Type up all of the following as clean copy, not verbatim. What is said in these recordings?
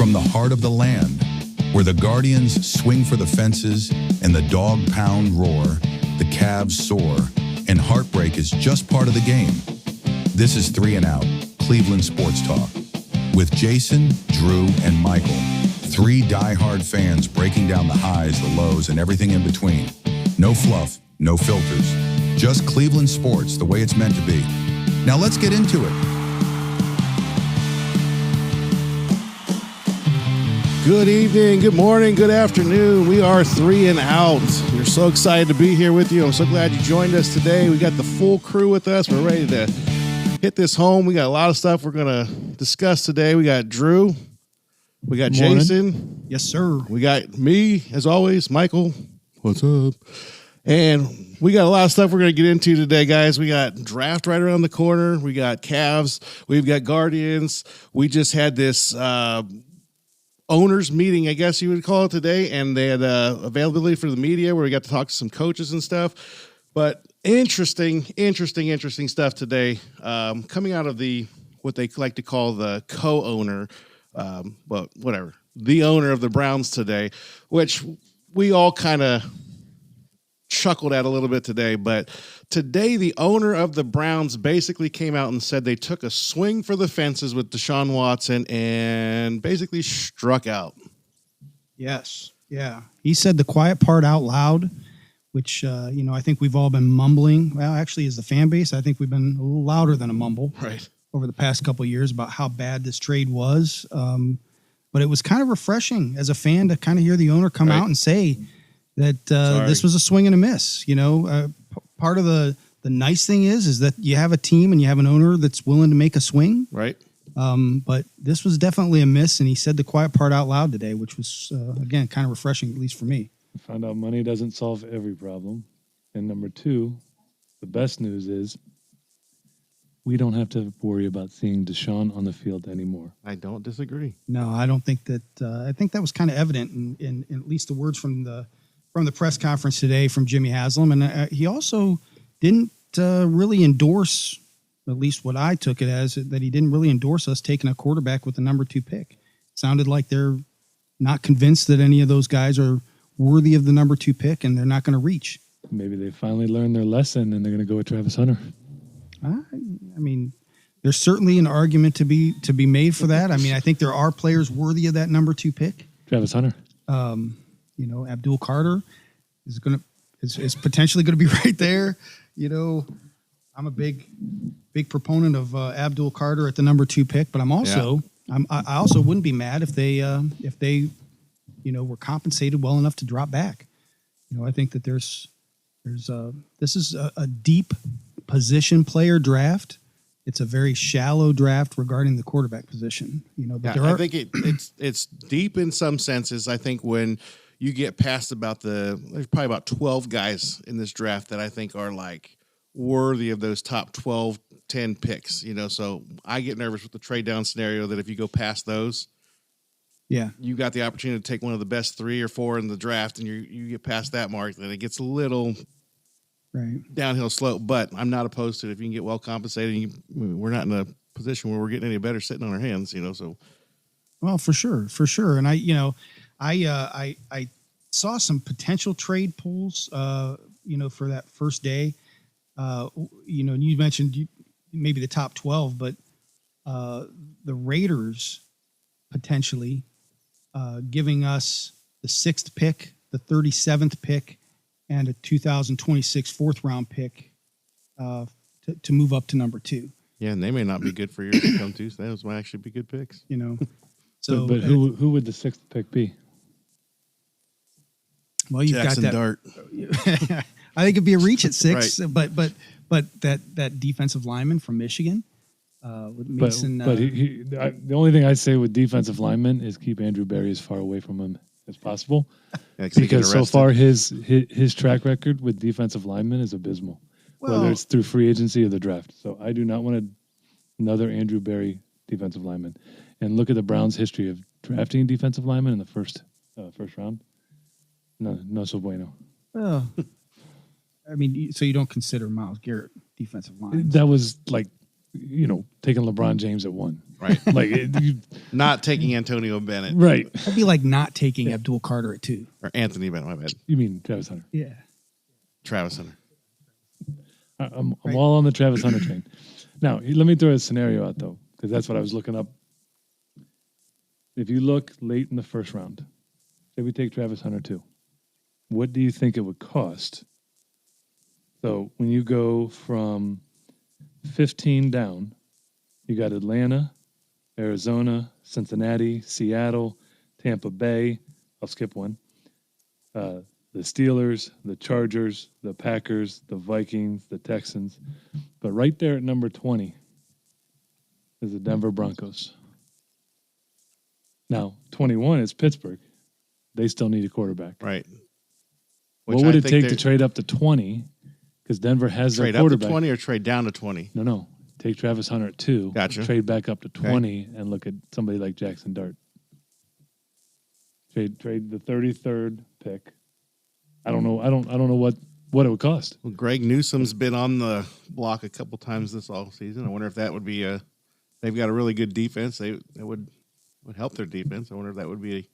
From the heart of the land, where the Guardians swing for the fences and the dog pound roar, the Cavs soar, and heartbreak is just part of the game. This is 3 and Out, Cleveland Sports Talk, with Jason, Drew, and Michael. 3 diehard fans breaking down the highs, the lows, and everything in between. No fluff, no filters. Just Cleveland sports the way it's meant to be. Now let's get into it. Good evening, good morning, good afternoon. We are 3 and Out. We're so excited to be here with you. I'm so glad you joined us today. We got the full crew with us. We're ready to hit this home. We got a lot of stuff we're going to discuss today. We got Drew. We got Jason. Yes, sir. We got me, as always, Michael. What's up? And we got a lot of stuff we're going to get into today, guys. We got draft right around the corner. We got Cavs. We've got Guardians. We just had this owners meeting, I guess you would call it, today, and they had availability for the media where we got to talk to some coaches and stuff. But interesting stuff today, coming out of what they like to call the co-owner, but whatever, the owner of the Browns today, which we all kind of chuckled at a little bit today. But today, the owner of the Browns basically came out and said they took a swing for the fences with Deshaun Watson and basically struck out. Yes. Yeah. He said the quiet part out loud, which, I think we've all been mumbling. Well, actually, as the fan base, I think we've been a little louder than a mumble over the past couple of years about how bad this trade was. But it was kind of refreshing as a fan to kind of hear the owner come out and say that this was a swing and a miss. Part of the nice thing is that you have a team and you have an owner that's willing to make a swing. Right. But this was definitely a miss, and he said the quiet part out loud today, which was, again, kind of refreshing, at least for me. I found out money doesn't solve every problem. And number 2, the best news is we don't have to worry about seeing Deshaun on the field anymore. I don't disagree. No, I don't think that. I think that was kind of evident in at least the words from the press conference today from Jimmy Haslam. And he also didn't really endorse, at least what I took it as, that he didn't really endorse us taking a quarterback with the number 2 pick. Sounded like they're not convinced that any of those guys are worthy of the number 2 pick, and they're not going to reach. Maybe they finally learned their lesson and they're going to go with Travis Hunter. I mean, there's certainly an argument to be made for that. I mean, I think there are players worthy of that number 2 pick. Travis Hunter. Abdul Carter is potentially going to be right there. I'm a big proponent of Abdul Carter at the number 2 pick, but I also wouldn't be mad if they were compensated well enough to drop back. I think that this is a deep position player draft. It's a very shallow draft regarding the quarterback position. I think it's deep in some senses. I think when you get past there's probably about 12 guys in this draft that I think are like worthy of those top 12, 10 picks, so I get nervous with the trade down scenario that if you go past those, you got the opportunity to take one of the best 3 or 4 in the draft and you get past that mark, then it gets a little downhill slope, but I'm not opposed to it if you can get well compensated. We're not in a position where we're getting any better sitting on our hands, so. Well, for sure. And I saw some potential trade pools, for that first day. You mentioned maybe the top 12, but the Raiders potentially giving us the 6th pick, the 37th pick, and a 2026 4th-round pick to move up to number 2. Yeah, and they may not be good for years to come too. So those might actually be good picks. So, but who would the 6th pick be? Well, you've Jackson got that. Dart. I think it'd be a reach at 6, but that defensive lineman from Michigan, with Mason. But the only thing I'd say with defensive linemen is keep Andrew Berry as far away from him as possible, because so far his track record with defensive linemen is abysmal, whether it's through free agency or the draft. So I do not want another Andrew Berry defensive lineman. And look at the Browns' history of drafting defensive linemen in the first round. No so bueno. Oh, I mean, so you don't consider Myles Garrett defensive line? That was like taking LeBron James at 1. Right. Like not taking Antonio Bennett. Right. That'd be like not taking Abdul Carter at 2. Or Anthony Bennett, my bad. You mean Travis Hunter? Yeah. Travis Hunter. I'm all on the Travis Hunter train. Now, let me throw a scenario out, though, because that's what I was looking up. If you look late in the first round, say we take Travis Hunter too, what do you think it would cost? So when you go from 15 down, you got Atlanta, Arizona, Cincinnati, Seattle, Tampa Bay. I'll skip one. The Steelers, the Chargers, the Packers, the Vikings, the Texans. But right there at number 20 is the Denver Broncos. Now, 21 is Pittsburgh. They still need a quarterback. Right. What would it take to trade up to 20? Because Denver has their quarterback. Trade up to 20 or trade down to 20? No. Take Travis Hunter at 2. Gotcha. Trade back up to 20 and look at somebody like Jackson Dart. Trade the 33rd pick. I don't know. I don't know what it would cost. Well, Greg Newsom's been on the block a couple times this all season. I wonder if that would be they've got a really good defense. That would help their defense. I wonder if that would be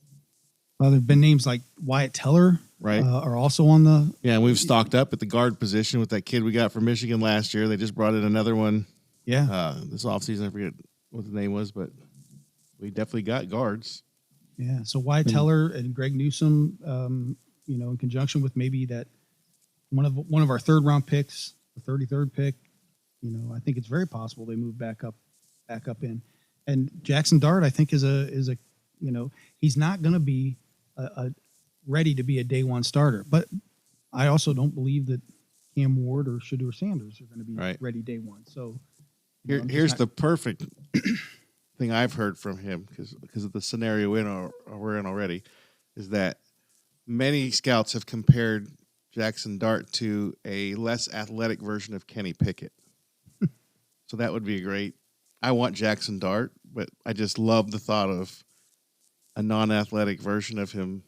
Well, there've been names like Wyatt Teller, right? Are also on the. Yeah, and we've stocked up at the guard position with that kid we got from Michigan last year. They just brought in another one. Yeah. This offseason, I forget what the name was, but we definitely got guards. Yeah. So Wyatt Teller and Greg Newsom, in conjunction with maybe that one of our 3rd round picks, the 33rd pick, I think it's very possible they move back up in. And Jackson Dart, I think, is a he's not going to be ready to be a day one starter. But I also don't believe that Cam Ward or Shedeur Sanders are going to be ready day one. So here's the perfect thing I've heard from him because of the scenario we're in already is that many scouts have compared Jackson Dart to a less athletic version of Kenny Pickett. So that would be great. I want Jackson Dart, but I just love the thought of a non-athletic version of him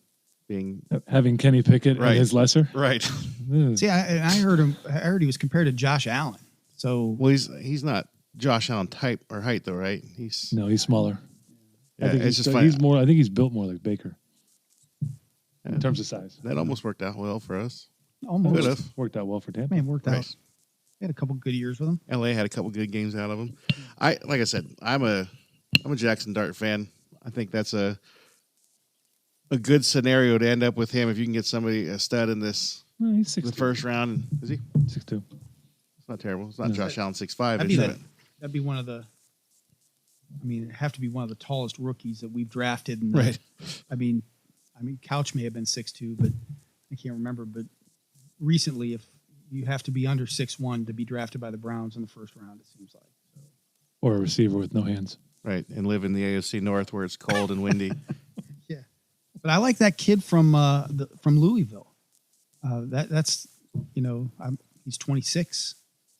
having Kenny Pickett and his lesser. Right. See, I heard he was compared to Josh Allen. So he's not Josh Allen type or height though, right? He's smaller. Yeah, I think it's just fine. I think he's built more like Baker in terms of size. That almost worked out well for us. Almost worked out well for Tampa. Man, worked out. They had a couple good years with him. LA had a couple good games out of him. Like I said, I'm a Jackson Dart fan. I think that's a good scenario to end up with him if you can get somebody a stud in this he's the first round. Is he 6'2"? It's not terrible. It's not Josh Allen 6'5". That'd be one of the. I mean, it'd have to be one of the tallest rookies that we've drafted. And right. I mean, Couch may have been 6'2", but I can't remember. But recently, if you have to be under 6'1" to be drafted by the Browns in the first round, it seems like. Or a receiver with no hands. Right, and live in the AFC North where it's cold and windy. Yeah, but I like that kid from Louisville. That's he's 26.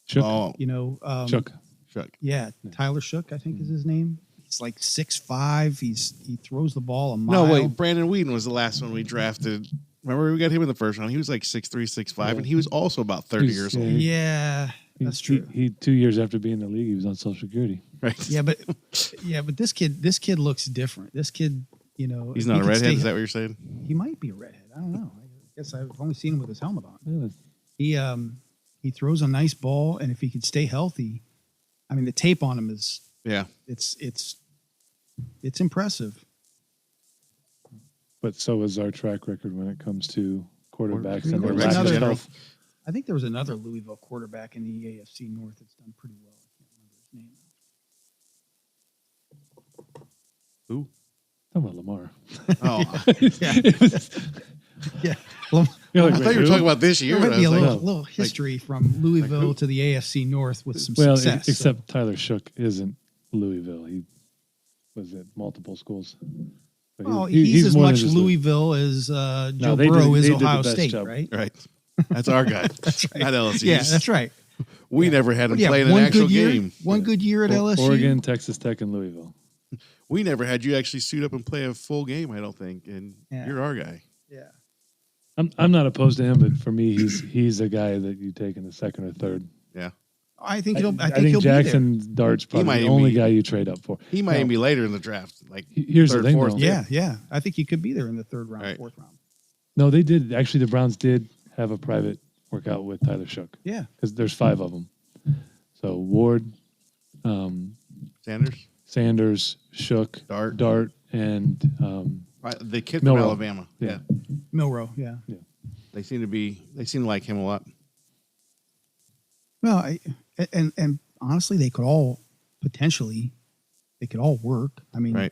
Shook. Oh, Shook. Yeah, Tyler Shook, I think is his name. He's like 6'5". He throws the ball a mile. No, wait, Brandon Whedon was the last one we drafted. Remember, we got him in the first round. He was like 6'3", 6'5", and he was also about 30 years old. Yeah, that's true. He 2 years after being in the league, he was on Social Security. Right. Yeah, but this kid looks different. This kid, he's not a redhead. Is that what you're saying? He might be a redhead. I don't know. I guess I've only seen him with his helmet on. Yeah. He throws a nice ball, and if he could stay healthy, I mean, the tape on him is it's impressive. But so is our track record when it comes to quarterbacks and Quarterbacks their lack in of general. health. I think there was another Louisville quarterback in the AFC North that's done pretty well. I can't remember his name. Who? Talking about Lamar. Oh, Yeah. Well, I thought you were talking about this year. there might be a I was like, little history from Louisville to the AFC North with some Well, success. except Tyler Shook isn't Louisville. He was at multiple schools. But well, he's as more than much just Louisville as Joe they Burrow did- is they did the Ohio best State, job. right? right. That's our guy. That's right. Not LSU. Yeah, that's right. We never had him Yeah, play in an one actual good year, game. one good year at LSU. Oregon, Texas Tech, and Louisville. We never had you actually suit up and play a full game, I don't think. And Yeah. you're our guy. Yeah. I'm not opposed to him, but for me, he's a guy that you take in the second or third. Yeah. I think he'll Jackson be there. Dart's probably the only guy you trade up for. He might be later in the draft. Like here's third, the thing, fourth. though. Yeah. I think he could be there in the third round, Right. fourth round. No, they did. Actually, the Browns did have a private workout with Tyler Shook. Yeah. Because there's 5 of them. So Ward, Sanders, Shook, Dart, and the kid Milrow. from Alabama. Yeah. Milrow, yeah. They seem to like him a lot. Well, and honestly, they could all work. I mean, right.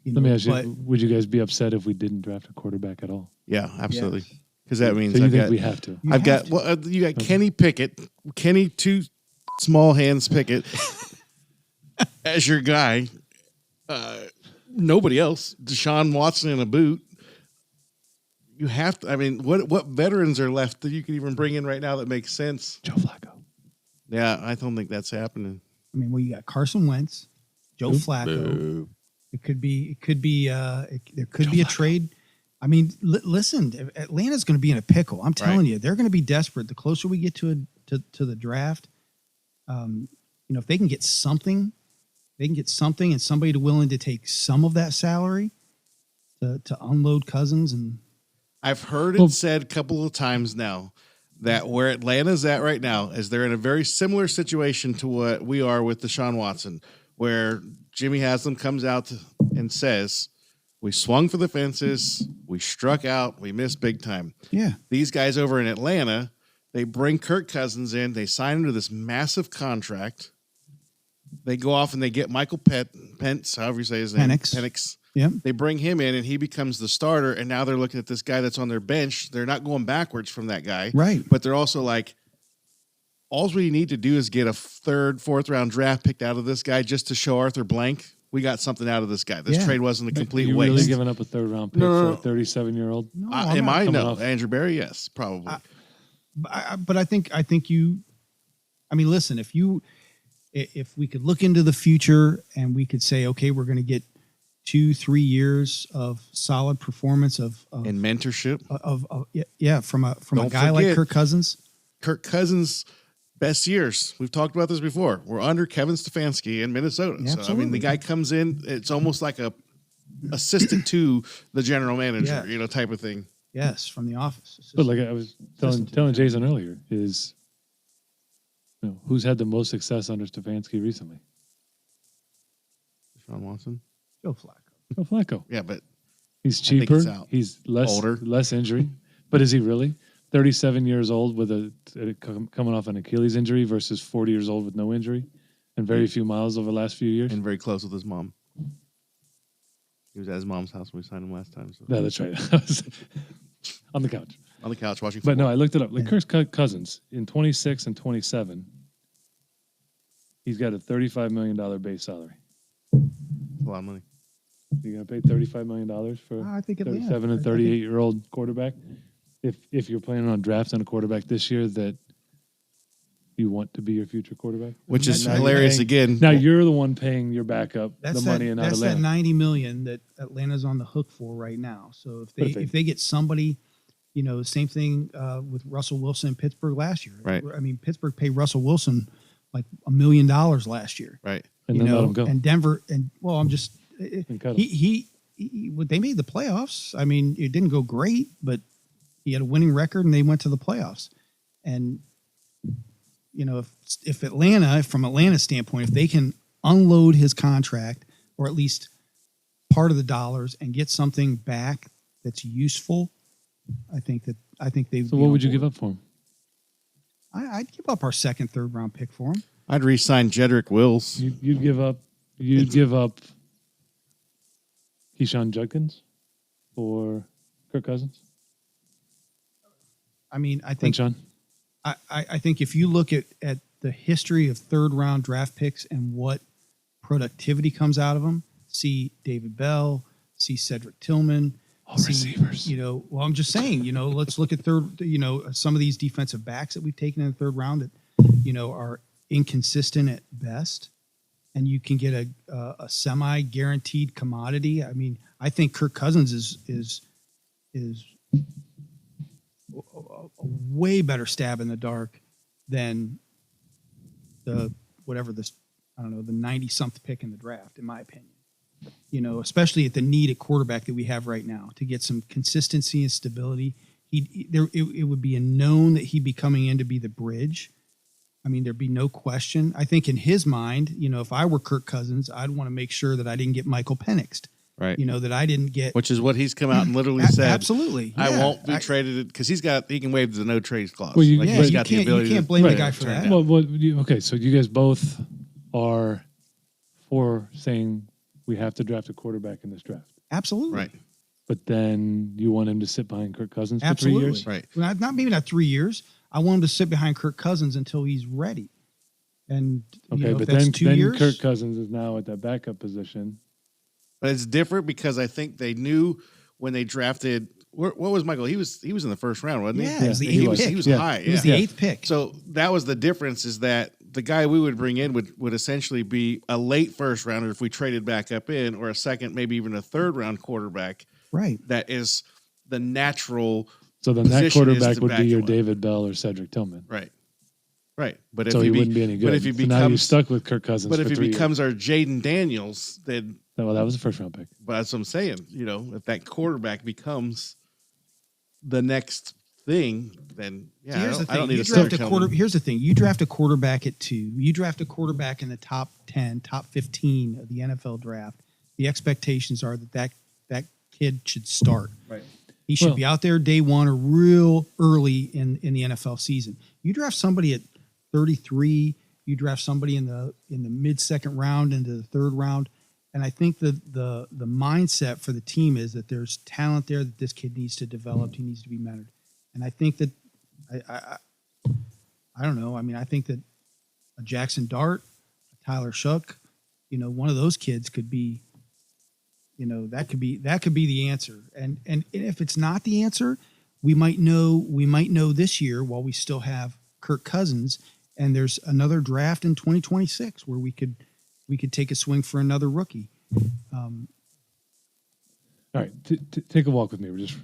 Let me ask you, would you guys be upset if we didn't draft a quarterback at all? Yeah, absolutely. Because that means so you think we have to. You got Kenny Pickett, Kenny two small hands Pickett as your guy. Nobody else. Deshaun Watson in a boot. You have to. I mean, what veterans are left that you can even bring in right now that makes sense? Joe Flacco. Yeah, I don't think that's happening. I mean, well, you got Carson Wentz, Joe Flacco. Boo. There could be a trade. I mean, listen, Atlanta's going to be in a pickle. I'm telling you, they're going to be desperate. The closer we get to the draft, if they can get something, and somebody willing to take some of that salary to unload Cousins. And I've heard it said a couple of times now that where Atlanta's at right now is they're in a very similar situation to what we are with Deshaun Watson, where Jimmy Haslam comes out and says, we swung for the fences, we struck out, we missed big time. Yeah. These guys over in Atlanta, they bring Kirk Cousins in, they sign him to this massive contract. They go off and they get Michael Pence, however you say his name. Penix. Yeah. They bring him in and he becomes the starter, and now they're looking at this guy that's on their bench. They're not going backwards from that guy. Right. But they're also like, all we need to do is get a third, fourth round draft picked out of this guy just to show Arthur Blank we got something out of this guy. This trade wasn't a complete waste. You really giving up a third round pick for a 37-year-old? No, am I? No. Andrew Berry, yes, probably. But I think you. I mean, listen. If we could look into the future and we could say, okay, we're going to get 2-3 years of solid performance and mentorship from a guy like Kirk Cousins. Kirk Cousins' best years. We've talked about this before. We're under Kevin Stefanski in Minnesota. Yeah, so I mean, the guy comes in. It's almost like a assistant to the general manager, type of thing. Yes, from the office. But like I was telling Jason earlier, is who's had the most success under Stefanski recently? Deshaun Watson. Joe Flacco. Yeah, but he's cheaper. He's older, less injury. But is he really 37 years old with coming off an Achilles injury versus 40 years old with no injury and very few miles over the last few years? And very close with his mom. He was at his mom's house when we signed him last time. So. Yeah, that's right. I was on the couch. On the couch watching football. But no, I looked it up. Like Kirk Cousins in 26 and 27, he's got a $35 million base salary. That's a lot of money. You're going to pay $35 million for a 37 and 38-year-old quarterback? If you're planning on drafting a quarterback this year that you want to be your future quarterback, which is hilarious. Again, now you're the one paying your backup the money, and not that's Atlanta. That $90 million that Atlanta's on the hook for right now. So if they get somebody, the same thing with Russell Wilson in Pittsburgh last year. Right. I mean, Pittsburgh paid Russell Wilson like $1 million last year. Right. And then let him go. And Denver, they made the playoffs. I mean, it didn't go great, but he had a winning record and they went to the playoffs. And if Atlanta, from Atlanta's standpoint, if they can unload his contract or at least part of the dollars and get something back that's useful, I think they. So what would you give up for him? I'd give up our second, third round pick for him. I'd re-sign Jedrick Wills. You'd give up Keyshawn Judkins for Kirk Cousins? I mean, I think Sean? I think if you look at the history of third round draft picks and what productivity comes out of them, see David Bell, see Cedric Tillman, receivers. Well, I'm just saying, let's look at some of these defensive backs that we've taken in the third round that, are inconsistent at best. And you can get a semi-guaranteed commodity. I mean, I think Kirk Cousins is a way better stab in the dark than whatever this, I don't know, the 90-something pick in the draft, in my opinion. Especially at the need at quarterback that we have right now to get some consistency and stability. It would be a known that he'd be coming in to be the bridge. I mean, there'd be no question. I think in his mind, if I were Kirk Cousins, I'd want to make sure that I didn't get Michael Penix. Right. That I didn't get. Which is what he's come out and literally said. Absolutely. I won't be traded because he can waive the no trades clause. Well, he's got the ability. You can't blame the guy for that. Okay, so you guys both are for saying we have to draft a quarterback in this draft. Absolutely. Right. But then you want him to sit behind Kirk Cousins for Absolutely. 3 years? Right. Maybe not 3 years. I want him to sit behind Kirk Cousins until he's ready. And but then 2 years, Kirk Cousins is now at that backup position. But it's different because I think they knew when they drafted. What was Michael? He was in the first round, wasn't he? Yeah, it was the 8th pick. He was high. It was the 8th pick. So that was the difference, is that the guy we would bring in would essentially be a late first rounder if we traded back up in, or a second, maybe even a third round quarterback. Right. That is the natural. So then that quarterback would be your David Bell or Cedric Tillman. Right. Right. But he wouldn't be any good. But if he becomes, now you're stuck with Kirk Cousins. But if he becomes years. our Jaden Daniels, then. Well, that was a first round pick. But that's what I'm saying. If that quarterback becomes the next thing, then I don't need to start telling him. Here's the thing: you draft a quarterback at 2. You draft a quarterback in the top 10, top 15 of the NFL draft. The expectations are that kid should start. Right. He should be out there day one or real early in the NFL season. You draft somebody at 33. You draft somebody in the mid-second round into the third round. And I think the mindset for the team is that there's talent there that this kid needs to develop. He needs to be mentored. And I think that I don't know. I mean, I think that a Jackson Dart, a Tyler Shook, one of those kids could be, that could be the answer. And if it's not the answer, we might know this year while we still have Kirk Cousins, and there's another draft in 2026 where we could take a swing for another rookie. All right, take a walk with me. Just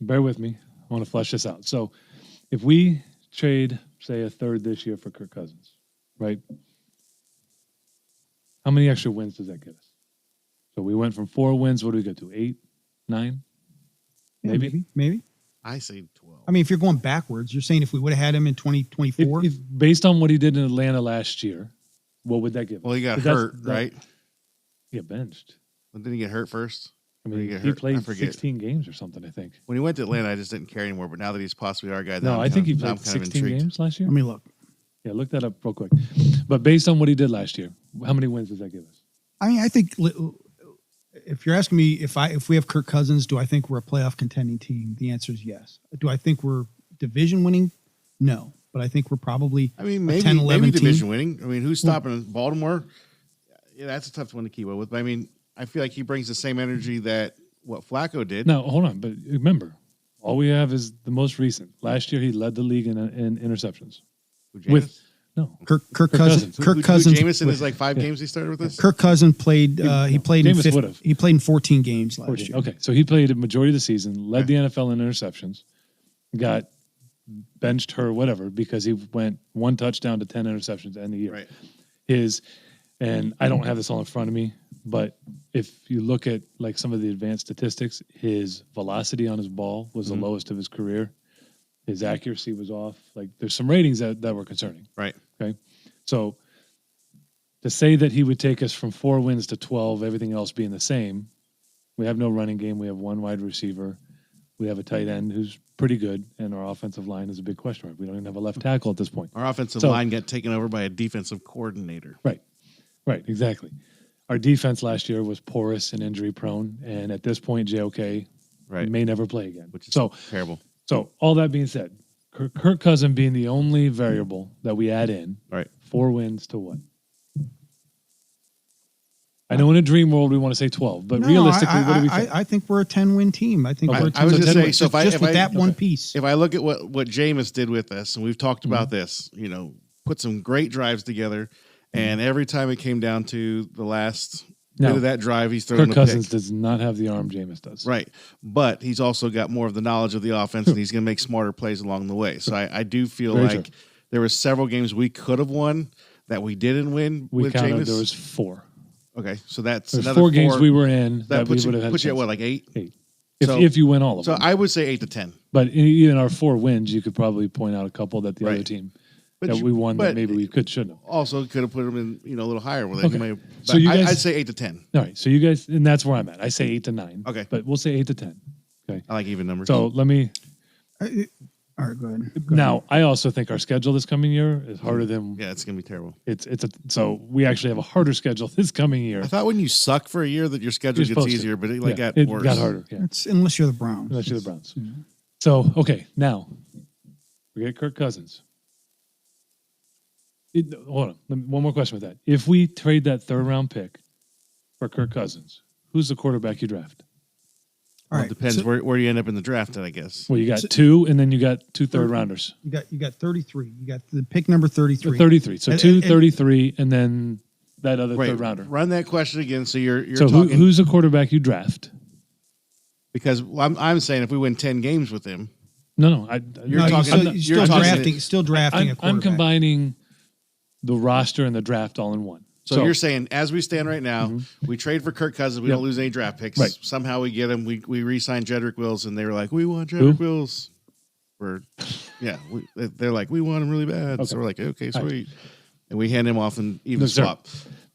bear with me. I want to flesh this out. So if we trade, say, a third this year for Kirk Cousins, right? How many extra wins does that get us? So we went from 4 wins. What do we get to? 8, 9? Maybe. I say 12. I mean, if you're going backwards, you're saying if we would have had him in 2024? Based on what he did in Atlanta last year, what would that give? Well, he got hurt, right? He got benched. Well, didn't he get hurt first? I mean, he played 16 games or something, I think. When he went to Atlanta, I just didn't care anymore. But now that he's possibly our guy, I think he played 16 games last year. Let me look. Yeah, look that up real quick. But based on what he did last year, how many wins does that give us? I mean, I think if you're asking me if we have Kirk Cousins, do I think we're a playoff contending team? The answer is yes. Do I think we're division winning? No. But I think we're probably maybe 10, 11 maybe division team. winning. I mean, who's stopping Baltimore? Yeah, that's a tough one to keep up with. But I mean, I feel like he brings the same energy that what Flacco did. No, hold on. But remember, all we have is the most recent. Last year, he led the league in interceptions. Kirk Cousins. Kirk Cousins. Jameson is like 5 games he started with us. Kirk Cousins played. He played in 14 games last year. Okay, so he played a majority of the season, led the NFL in interceptions, got benched her whatever because he went 1 touchdown to 10 interceptions to end the year. Right. And I don't have this all in front of me, but if you look at like some of the advanced statistics, his velocity on his ball was the lowest of his career. His accuracy was off. Like there's some ratings that were concerning. Right. Okay. So to say that he would take us from 4 wins to 12, everything else being the same, we have no running game. We have 1 wide receiver. We have a tight end who's pretty good, and our offensive line is a big question mark. We don't even have a left tackle at this point. Our offensive line got taken over by a defensive coordinator. Right, exactly. Our defense last year was porous and injury prone, and at this point, JOK may never play again. Which is terrible. So all that being said, Kirk Cousins being the only variable that we add in, 4 wins to what? I know in a dream world we want to say 12, but realistically, what do we think? I think we're a 10-win team. I think we're a 10-win team. I was just saying, so if with that one piece. If I look at what Jameis did with us, and we've talked about this, put some great drives together, and every time it came down to the last bit of that drive, he's throwing Kirk Cousins does not have the arm Jameis does. Right. But he's also got more of the knowledge of the offense, and he's going to make smarter plays along the way. So I do feel there were several games we could have won that we didn't win We with counted Jameis? there was 4. Okay, so that's There's another 4 games we were in that we puts would have you, had. put you at what, like 8? 8. So- If you win all of So them. I would say 8 to 10. But in our 4 wins, you could probably point out a couple that the Right. other team But that you- we won but that maybe we shouldn't have. Also, could have put them in, a little higher. Well, Okay. So you guys- I'd say 8 to 10. All right, so you guys, and that's where I'm at. I say 8 to 9. Okay. But we'll say 8 to 10. Okay. I like even numbers. So let me. All right, go ahead. Now, I also think our schedule this coming year is harder than yeah, it's gonna be terrible. so we actually have a harder schedule this coming year. I thought when you suck for a year that your schedule You're gets supposed to. easier, but it Yeah, got it worse. got harder. Yeah, It's unless you're the Browns. unless you're the Browns. So okay, now we get Kirk Cousins. Hold on, one more question with that. If we trade that 3rd round pick for Kirk Cousins, who's the quarterback you draft? All Well, right, it depends so where you end up in the draft, I guess. Well, you got 2, and then you got 2 third rounders. you got 33. You got the pick number 33. 33. So And- 2, and- 33, and then that other Wait, third rounder. run that question again. So you're So talking who's the quarterback you draft? because I'm saying if we win 10 games with him, No. You're No, talking- you're you're still talking- drafting. Still drafting a I'm quarterback. combining the roster and the draft all in one. so you're saying as we stand right now, we trade for Kirk Cousins, we Yep. don't lose any draft picks. Right. Somehow we get him. We re-sign Jedrick Wills, and they were like, we want Jedrick Wills. They're like, we want him really bad. Okay. So we're like, okay, All sweet. And we hand him off and even No, sir. swap.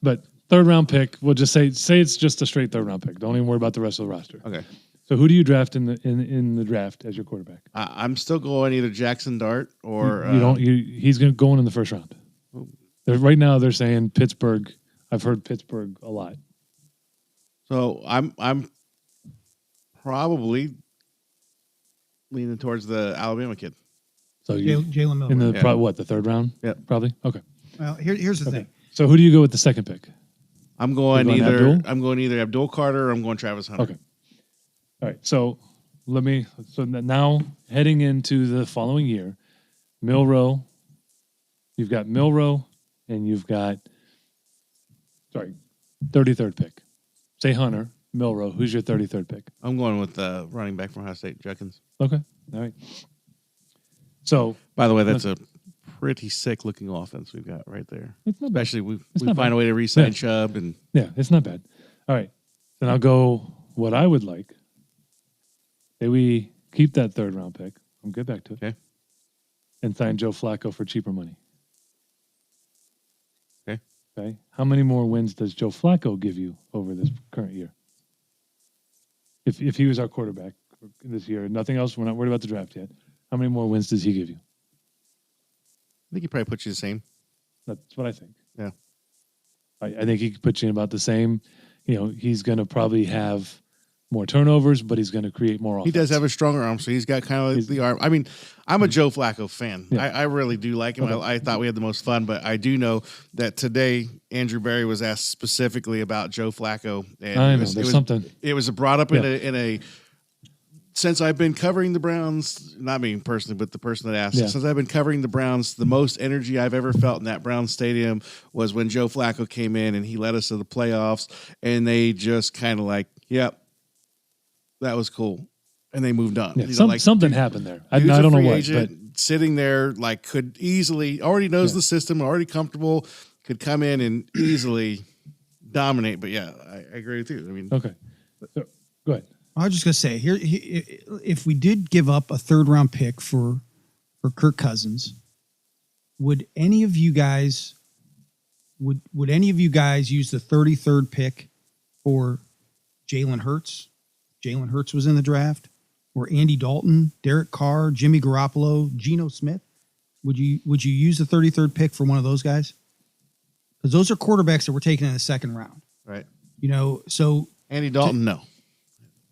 But 3rd round pick, we'll just say it's just a straight 3rd round pick. Don't even worry about the rest of the roster. Okay. So who do you draft in the draft as your quarterback? I'm still going either Jackson Dart or You don't. He's going to go in the 1st round. Right now they're saying Pittsburgh. I've heard Pittsburgh a lot. So I'm probably leaning towards the Alabama kid. So you Jalen Miller. in the Yeah. the 3rd round? Yeah. Probably. Okay. Well, here's the thing. So who do you go with the 2nd pick? I'm going You're going either Abdul? I'm going either Abdul Carter or I'm going Travis Hunter. Okay. All right. So now heading into the following year, Milroe, you've got Milroe and you've got 33rd pick. Say Hunter, Milroe. Who's your 33rd pick? I'm going with the running back from Ohio State, Judkins. Okay. All right. So By the way, that's a pretty sick looking offense we've got right there. it's not bad. Especially we not find bad. a way to re-sign Yeah. Chubb and Yeah, it's not bad. All right. Then I'll go what I would like. Say we keep that 3rd round pick. I'll get back to it. Okay. And sign Joe Flacco for cheaper money. Okay. Okay. How many more wins does Joe Flacco give you over this current year? If he was our quarterback this year, nothing else, we're not worried about the draft yet. How many more wins does he give you? I think he probably puts you the same. That's what I think. Yeah. I think he could put you in about the same. He's going to probably have more turnovers, but he's going to create more offense. He does have a stronger arm, so he's got kind of like the arm. I mean, I'm a Joe Flacco fan. Yeah. I really do like him. Okay. I thought we had the most fun, but I do know that today Andrew Berry was asked specifically about Joe Flacco. And I know, there's something. It was brought up Yeah. in a since I've been covering the Browns, not me personally, but the person that asked, Yeah. since I've been covering the Browns, the most energy I've ever felt in that Browns stadium was when Joe Flacco came in and he led us to the playoffs, and they just kind of like, yep, that was cool. And they moved on. Yeah, something happened there. I Dude's don't a know free what, agent, sitting there, like could easily, already knows the system, already comfortable, could come in and easily dominate. But yeah, I agree with you. I mean, but okay. So, go ahead. I was just gonna say here, if we did give up a 3rd round pick for Kirk Cousins, would any of you guys use the 33rd pick for Jalen Hurts? Jalen Hurts was in the draft, or Andy Dalton, Derek Carr, Jimmy Garoppolo, Geno Smith. Would you use the 33rd pick for one of those guys? Because those are quarterbacks that were taken in the 2nd round. right. So Andy Dalton, no.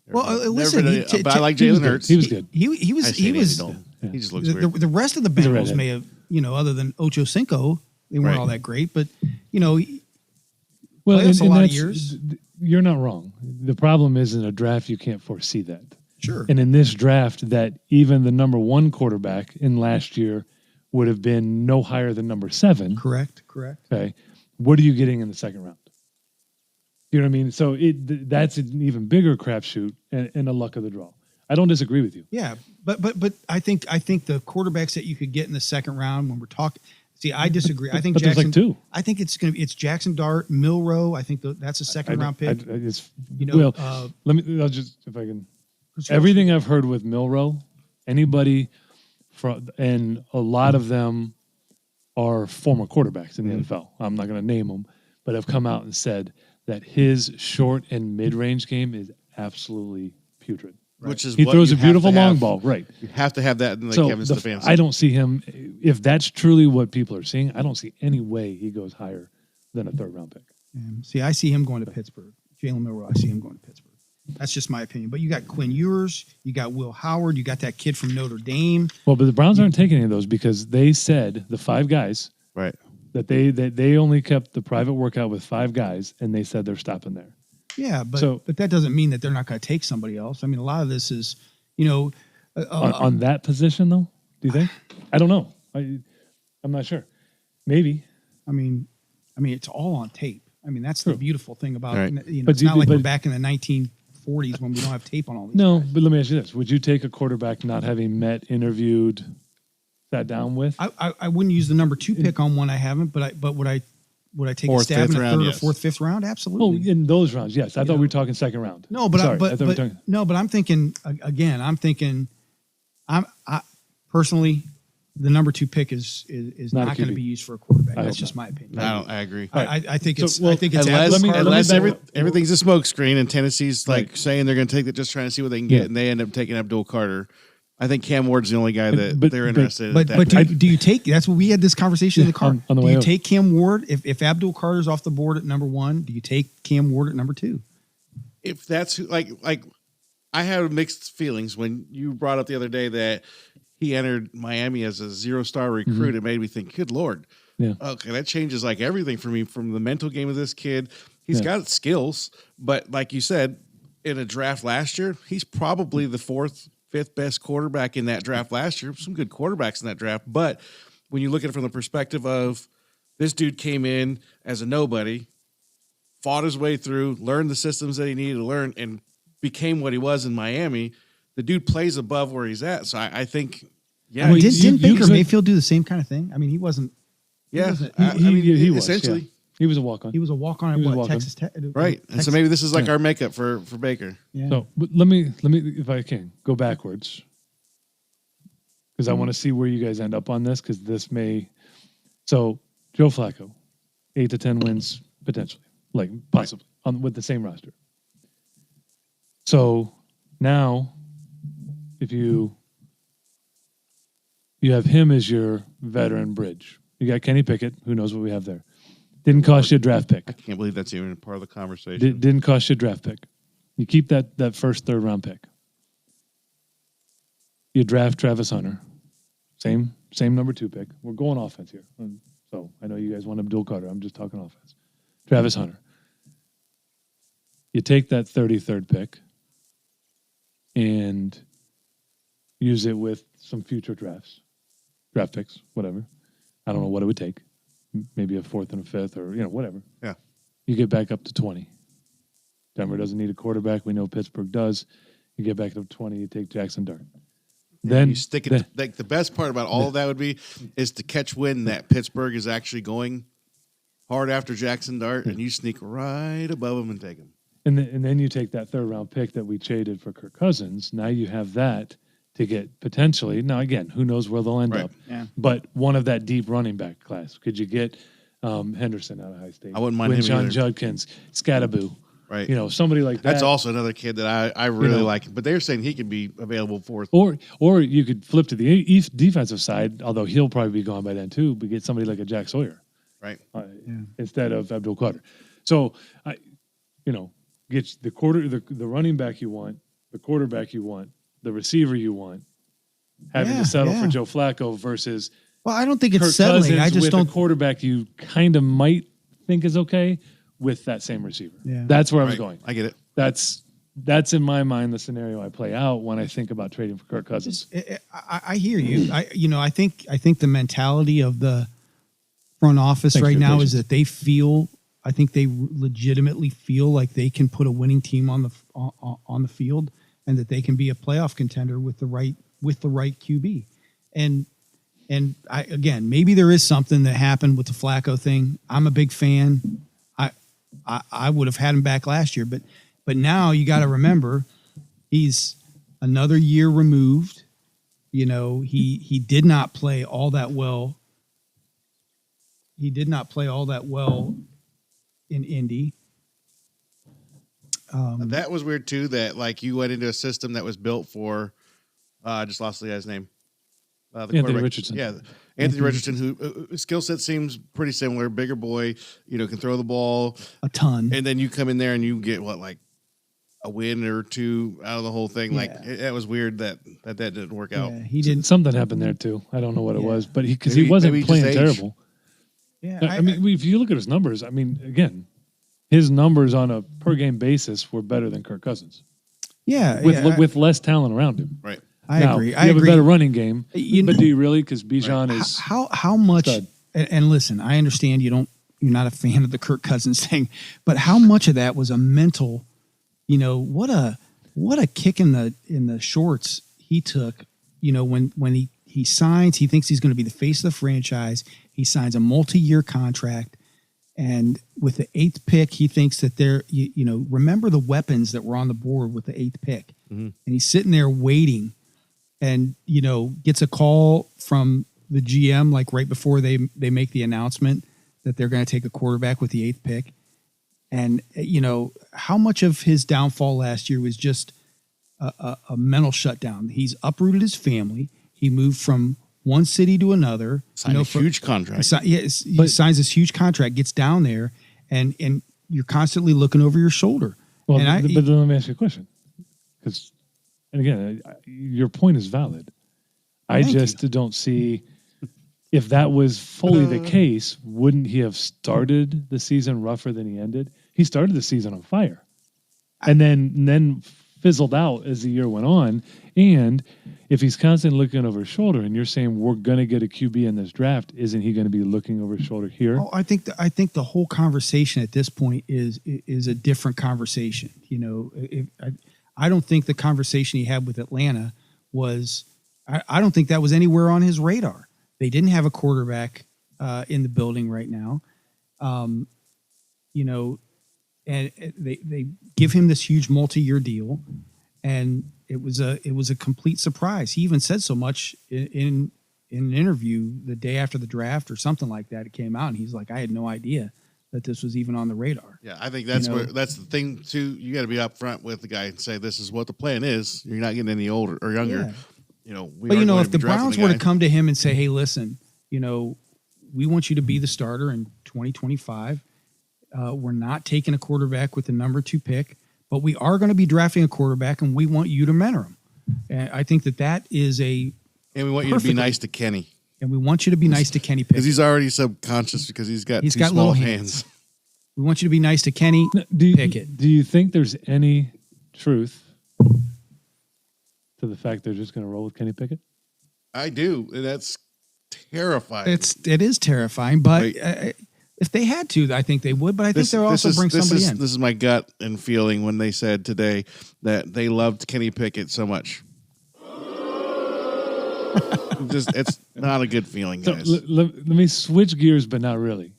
Well, Never listen, been but I like Jalen Hurts. He was good. he I was hate Andy was Dalton. Yeah. He just looks weird. the rest of the He's a Bengals redhead. may have, other than Ocho Cinco, they weren't Right. all that great, but Well, playoffs a lot of that's- years. You're not wrong. The problem is in a draft, you can't foresee that. Sure. And in this draft, that even the number 1 quarterback in last year would have been no higher than number 7. Correct. Okay. What are you getting in the 2nd round? You know what I mean? So that's an even bigger crapshoot and a luck of the draw. I don't disagree with you. Yeah, but I think the quarterbacks that you could get in the 2nd round when we're talking, See, I disagree. I think but Jackson. There's like 2. I think it's Jackson Dart, Milrow. I think that's a second round pick. Let me. I'll just if I can. Everything I've heard with Milrow, anybody from, and a lot of them are former quarterbacks in the NFL. I'm not going to name them, but have come out and said that his short and mid-range game is absolutely putrid. Right. Which is he what throws you a beautiful have to long have. ball, right? You have to have that in So Kevin Stefanski. I don't see him. If that's truly what people are seeing, I don't see any way he goes higher than a 3rd round pick. See, I see him going to Pittsburgh. Jalen Milrow, I see him going to Pittsburgh. That's just my opinion. But you got Quinn Ewers, you got Will Howard, you got that kid from Notre Dame. Well, but the Browns aren't taking any of those because they said the 5 guys, right, that they only kept the private workout with 5 guys, and they said they're stopping there. Yeah, but that doesn't mean that they're not going to take somebody else. I mean, a lot of this is, on that position though. Do you think? I don't know. I'm not sure. Maybe. I mean, it's all on tape. I mean, that's the beautiful thing about right. It's not like we're back in the 1940s when we don't have tape on all these. No, guys. but let me ask you this: would you take a quarterback not having met, interviewed, sat down with? I wouldn't use the number 2 pick on one I haven't, but would I take a stab in a 3rd or 4th, 5th round? Absolutely. Oh, in those rounds, yes. I thought we were talking 2nd round. No, but Sorry, but I'm thinking again. I personally, the number 2 pick is not going to be used for a quarterback. That's just my opinion. I agree. I think it's. So, I think it's unless everything's a smokescreen and Tennessee's like saying they're going to take it, just trying to see what they can get, and they end up taking Abdul Carter. I think Cam Ward's the only guy that they're interested in. But do you take? That's what we had this conversation in the car. On the do way you up. take Cam Ward if Abdul Carter's off the board at number 1? Do you take Cam Ward at number 2? If that's like I have mixed feelings when you brought up the other day that he entered Miami as a 0-star recruit. It made me think, good Lord. Yeah. Okay, that changes like everything for me from the mental game of this kid. He's got skills, but like you said, in a draft last year, he's probably the 4th, 5th best quarterback in that draft last year. Some good quarterbacks in that draft. But when you look at it from the perspective of this dude came in as a nobody, fought his way through, learned the systems that he needed to learn, and became what he was in Miami, the dude plays above where he's at. So I think, yeah. Didn't Baker Mayfield do the same kind of thing? I mean, he wasn't. Yeah. He was essentially. Yeah. He was a walk-on. He was a walk-on at Texas Tech. Right. And so maybe this is like our makeup for Baker. Yeah. So but let me, if I can, go backwards. Because I want to see where you guys end up on this, because this may... So, Joe Flacco, 8 to 10 wins, potentially. Like, possibly, with the same roster. So, now, if you have him as your veteran bridge. You got Kenny Pickett. Who knows what we have there. Didn't cost you a draft pick. I can't believe that's even a part of the conversation. Didn't cost you a draft pick. You keep that first, 3rd round pick. You draft Travis Hunter. Same number 2 pick. We're going offense here. So I know you guys want Abdul Carter. I'm just talking offense. Travis Hunter. You take that 33rd pick and use it with some future draft picks, whatever. I don't know what it would take. Maybe a 4th and a 5th or, whatever. Yeah. You get back up to 20. Denver doesn't need a quarterback. We know Pittsburgh does. You get back up to 20. You take Jackson Dart. Then you stick it. Like the best part about all of that would be is to catch wind that Pittsburgh is actually going hard after Jackson Dart, and you sneak right above him and take him. And then you take that 3rd round pick that we traded for Kirk Cousins. Now you have that to get potentially. Now again, who knows where they'll end up? Yeah. But one of that deep running back class. Could you get Henderson out of High State? I wouldn't mind him John either. Judkins, Scattaboo. Right. Somebody like that. That's also another kid that I really like. But they're saying he could be available for. Or you could flip to the defensive side, although he'll probably be gone by then too, but get somebody like a Jack Sawyer. Right. Instead of Abdul Carter. So, get the running back you want, the quarterback you want, the receiver you want, having to settle for Joe Flacco versus I don't think it's Kirk settling. Cousins I just with don't. a quarterback you kind of might think is okay with that same receiver. Yeah. That's where I was going. I get it. That's in my mind the scenario I play out when I think about trading for Kirk Cousins. I hear you. I think the mentality of the front office right now is that they feel. I think they legitimately feel like they can put a winning team on the field, and that they can be a playoff contender with the right QB. And again, maybe there is something that happened with the Flacco thing. I'm a big fan. I would have had him back last year, but now you got to remember he's another year removed. He did not play all that well. He did not play all that well in Indy. That was weird too. That like you went into a system that was built for. I just lost the guy's name. Anthony Richardson. Yeah, Anthony Richardson, who skill set seems pretty similar. Bigger boy, can throw the ball a ton. And then you come in there and you get like a win or two out of the whole thing. Yeah. Like it was weird that didn't work out. He didn't. Something happened there too. I don't know what it was, but he wasn't playing terrible. Yeah, I mean, if you look at his numbers, I mean, again, his numbers on a per game basis were better than Kirk Cousins. Yeah, with less talent around him. Right. I agree. You have a better running game, but do you really? Because Bijan is how much? Stud. And listen, I understand you're not a fan of the Kirk Cousins thing, but how much of that was a mental? What a kick in the shorts he took. When he signs, he thinks he's going to be the face of the franchise. He signs a multi-year contract, and with the 8th pick, he thinks that remember the weapons that were on the board with the 8th pick, and he's sitting there waiting. And, gets a call from the GM, like right before they make the announcement that they're going to take a quarterback with the 8th pick. And, how much of his downfall last year was just a mental shutdown. He's uprooted his family. He moved from one city to another. Signed a huge contract. He signs this huge contract, gets down there, and you're constantly looking over your shoulder. Well, but then let me ask you a question. Because... And again, your point is valid. I just don't see if that was fully the case, wouldn't he have started the season rougher than he ended? He started the season on fire and then fizzled out as the year went on. And if he's constantly looking over his shoulder and you're saying we're going to get a QB in this draft, isn't he going to be looking over his shoulder here? Oh, I think the whole conversation at this point is a different conversation. I don't think the conversation he had with Atlanta was I don't think that was anywhere on his radar. They didn't have a quarterback in the building right now. And they give him this huge multi-year deal, and it was a complete surprise. He even said so much in an interview the day after the draft or something like that. It came out, and he's like, I had no idea that this was even on the radar. Yeah, I think that's that's the thing too. You got to be upfront with the guy and say this is what the plan is. You're not getting any older or younger. Yeah. If the Browns were to come to him and say, "Hey, listen, we want you to be the starter in 2025. We're not taking a quarterback with the number 2 pick, but we are going to be drafting a quarterback, and we want you to mentor him." And I think that is and we want you to be nice to Kenny. And we want you to be nice to Kenny Pickett. Because he's already subconscious because he's got small hands. We want you to be nice to Kenny Pickett. Do you think there's any truth to the fact they're just going to roll with Kenny Pickett? I do. And that's terrifying. It is terrifying, but if they had to, I think they would. But I think they'll also bring somebody in. This is my gut and feeling when they said today that they loved Kenny Pickett so much. It's not a good feeling, guys. So, let me switch gears, but not really.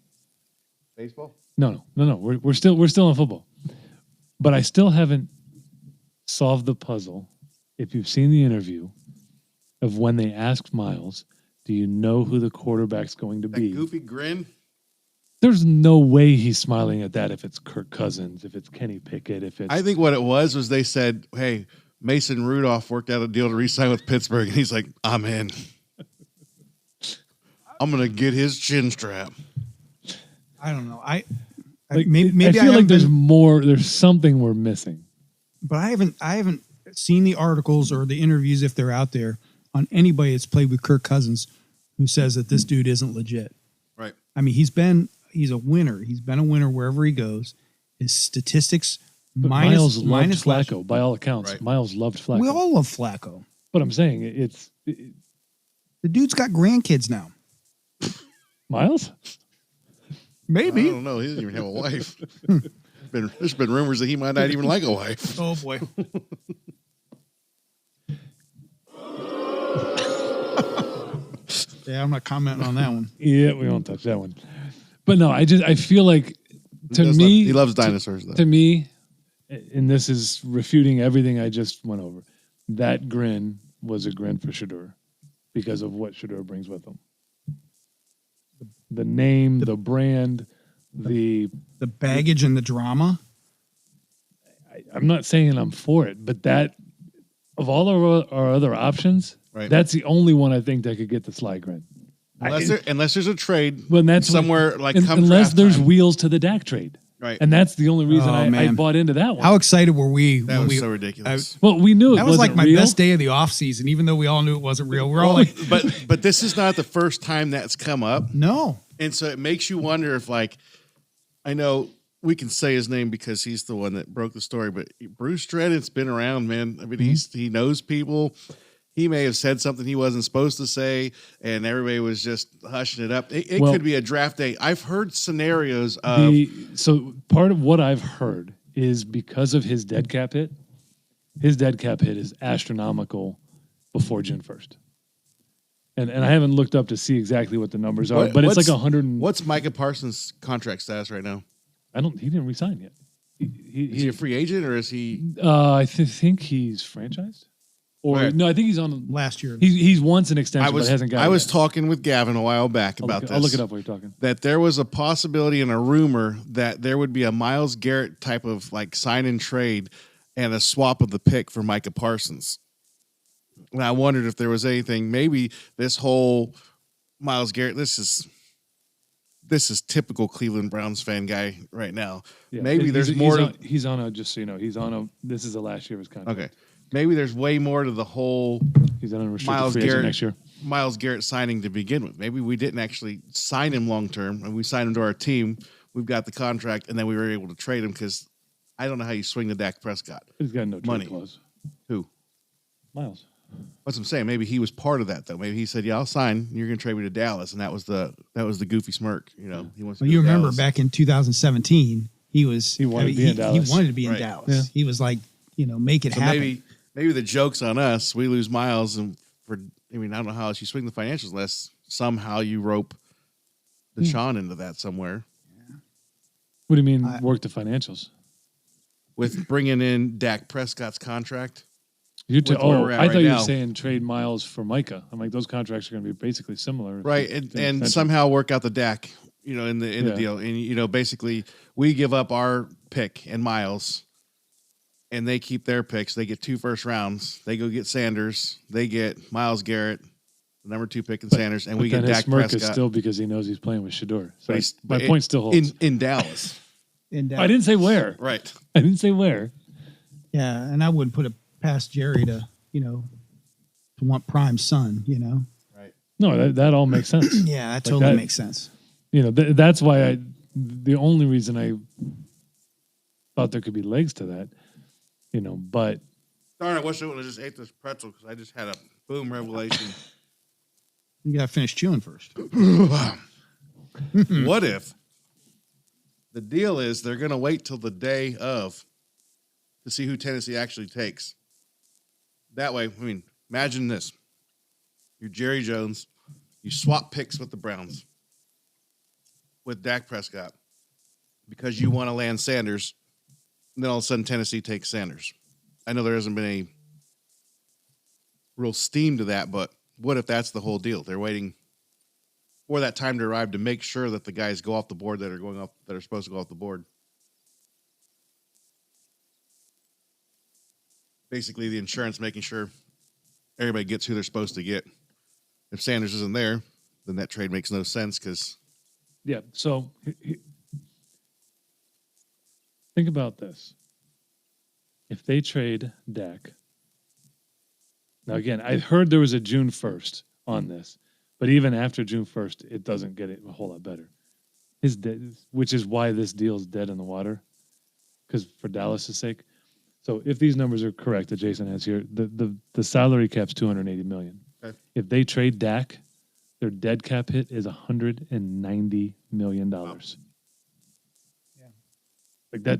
Baseball? No. We're still in football, but I still haven't solved the puzzle. If you've seen the interview of when they asked Miles, "Do you know who the quarterback's going to be?" That goofy grin. There's no way he's smiling at that. If it's Kirk Cousins, if it's Kenny Pickett, if it's I think what it was they said, "Hey, Mason Rudolph worked out a deal to re-sign with Pittsburgh," and he's like, "I'm in. I'm gonna get his chin strap." I don't know. I feel like there's more. There's something we're missing. But I haven't seen the articles or the interviews, if they're out there, on anybody that's played with Kirk Cousins who says that this dude isn't legit. Right. I mean, he's a winner. He's been a winner wherever he goes. His statistics. But Miles loved Flacco, by all accounts. Right. Miles loved Flacco. We all love Flacco. But I'm saying the dude's got grandkids now. Miles? Maybe. I don't know. He doesn't even have a wife. There's been rumors that he might not even like a wife. Oh, boy. Yeah, I'm not commenting on that one. Yeah, we won't touch that one. But no, I feel like he loves dinosaurs though. To me, and this is refuting everything I just went over, that grin was a grin for Shedeur because of what Shedeur brings with him. The name, the brand, the baggage and the drama. I'm not saying I'm for it, but that of all our other options, that's the only one I think that could get the slide grin. Unless there's a trade somewhere unless there's wheels to the Dak trade. Right. And that's the only reason I bought into that one. How excited were we? That was so ridiculous. Well, we knew that was like my best day of the off season, even though we all knew it wasn't real. We're all like, but this is not the first time that's come up. No. And so it makes you wonder if, like, I know we can say his name because he's the one that broke the story, but Bruce Dredden's been around, man. I mean, he knows people. He may have said something he wasn't supposed to say, and everybody was just hushing it up. It could be a draft day. I've heard scenarios of... So part of what I've heard is because of his dead cap hit is astronomical before June 1st. And I haven't looked up to see exactly what the numbers are, but it's like 100. What's Micah Parsons' contract status right now? He didn't resign yet. Is he a free agent or is he? I think he's franchised. Or no, I think he's on last year. He's once an extension, but hasn't got. I was talking with Gavin a while back about this. I'll look it up while you're talking. That there was a possibility and a rumor that there would be a Myles Garrett type of like sign and trade and a swap of the pick for Micah Parsons. And I wondered if there was anything. Maybe this whole Myles Garrett. This is typical Cleveland Browns fan guy right now. Yeah, maybe there's more. He's on a. Just so you know, he's on a. This is the last year of his contract. Okay. Maybe there's way more to the whole he's on a restricted free agent next year. Myles Garrett signing to begin with. Maybe we didn't actually sign him long term, and we signed him to our team. We've got the contract, and then we were able to trade him because I don't know how you swing the Dak Prescott. He's got no money clause. Who? Myles. That's what I'm saying. Maybe he was part of that though. Maybe he said, "Yeah, I'll sign. You're going to trade me to Dallas," and that was the goofy smirk. You know, he wants. Well, you remember back in 2017, he wanted to be in Dallas. He wanted to be in Dallas. Yeah. He was like, make it happen. Maybe the joke's on us. We lose Myles, and I don't know how else you swing the financials unless somehow you rope Deshaun into that somewhere. Yeah. What do you mean work the financials? With bringing in Dak Prescott's contract. I thought you were saying trade Myles for Micah. I'm like, those contracts are going to be basically similar. Right, and somehow work out the Dak, in the deal. And, basically, we give up our pick and Myles, and they keep their picks. They get 2 first rounds. They go get Sanders. They get Myles Garrett, the number 2 pick, and Sanders, and we get Dak Prescott. Is still because he knows he's playing with Shedeur. So my point still holds. In Dallas. I didn't say where. Right. I didn't say where. Yeah, and I wouldn't put it past Jerry to want Prime's son, Right. No, that all makes sense. Yeah, that totally makes sense. That's why the only reason I thought there could be legs to that, but. Darn, I wish I would have just ate this pretzel because I just had a boom revelation. You got to finish chewing first. What if the deal is they're going to wait till the day of to see who Tennessee actually takes? That way, imagine this. You're Jerry Jones. You swap picks with the Browns with Dak Prescott because you want to land Sanders. And then all of a sudden, Tennessee takes Sanders. I know there hasn't been any real steam to that, but what if that's the whole deal? They're waiting for that time to arrive to make sure that the guys go off the board that are supposed to go off the board. Basically, the insurance making sure everybody gets who they're supposed to get. If Sanders isn't there, then that trade makes no sense because. Yeah, so think about this. If they trade Dak. Now, again, I heard there was a June 1st on this, but even after June 1st, it doesn't get it a whole lot better. Which is why this deal is dead in the water, because for Dallas' sake. So if these numbers are correct that Jason has here, the salary cap's $280 million. Okay. If they trade Dak, their dead cap hit is $190 million. Wow. Yeah. Like that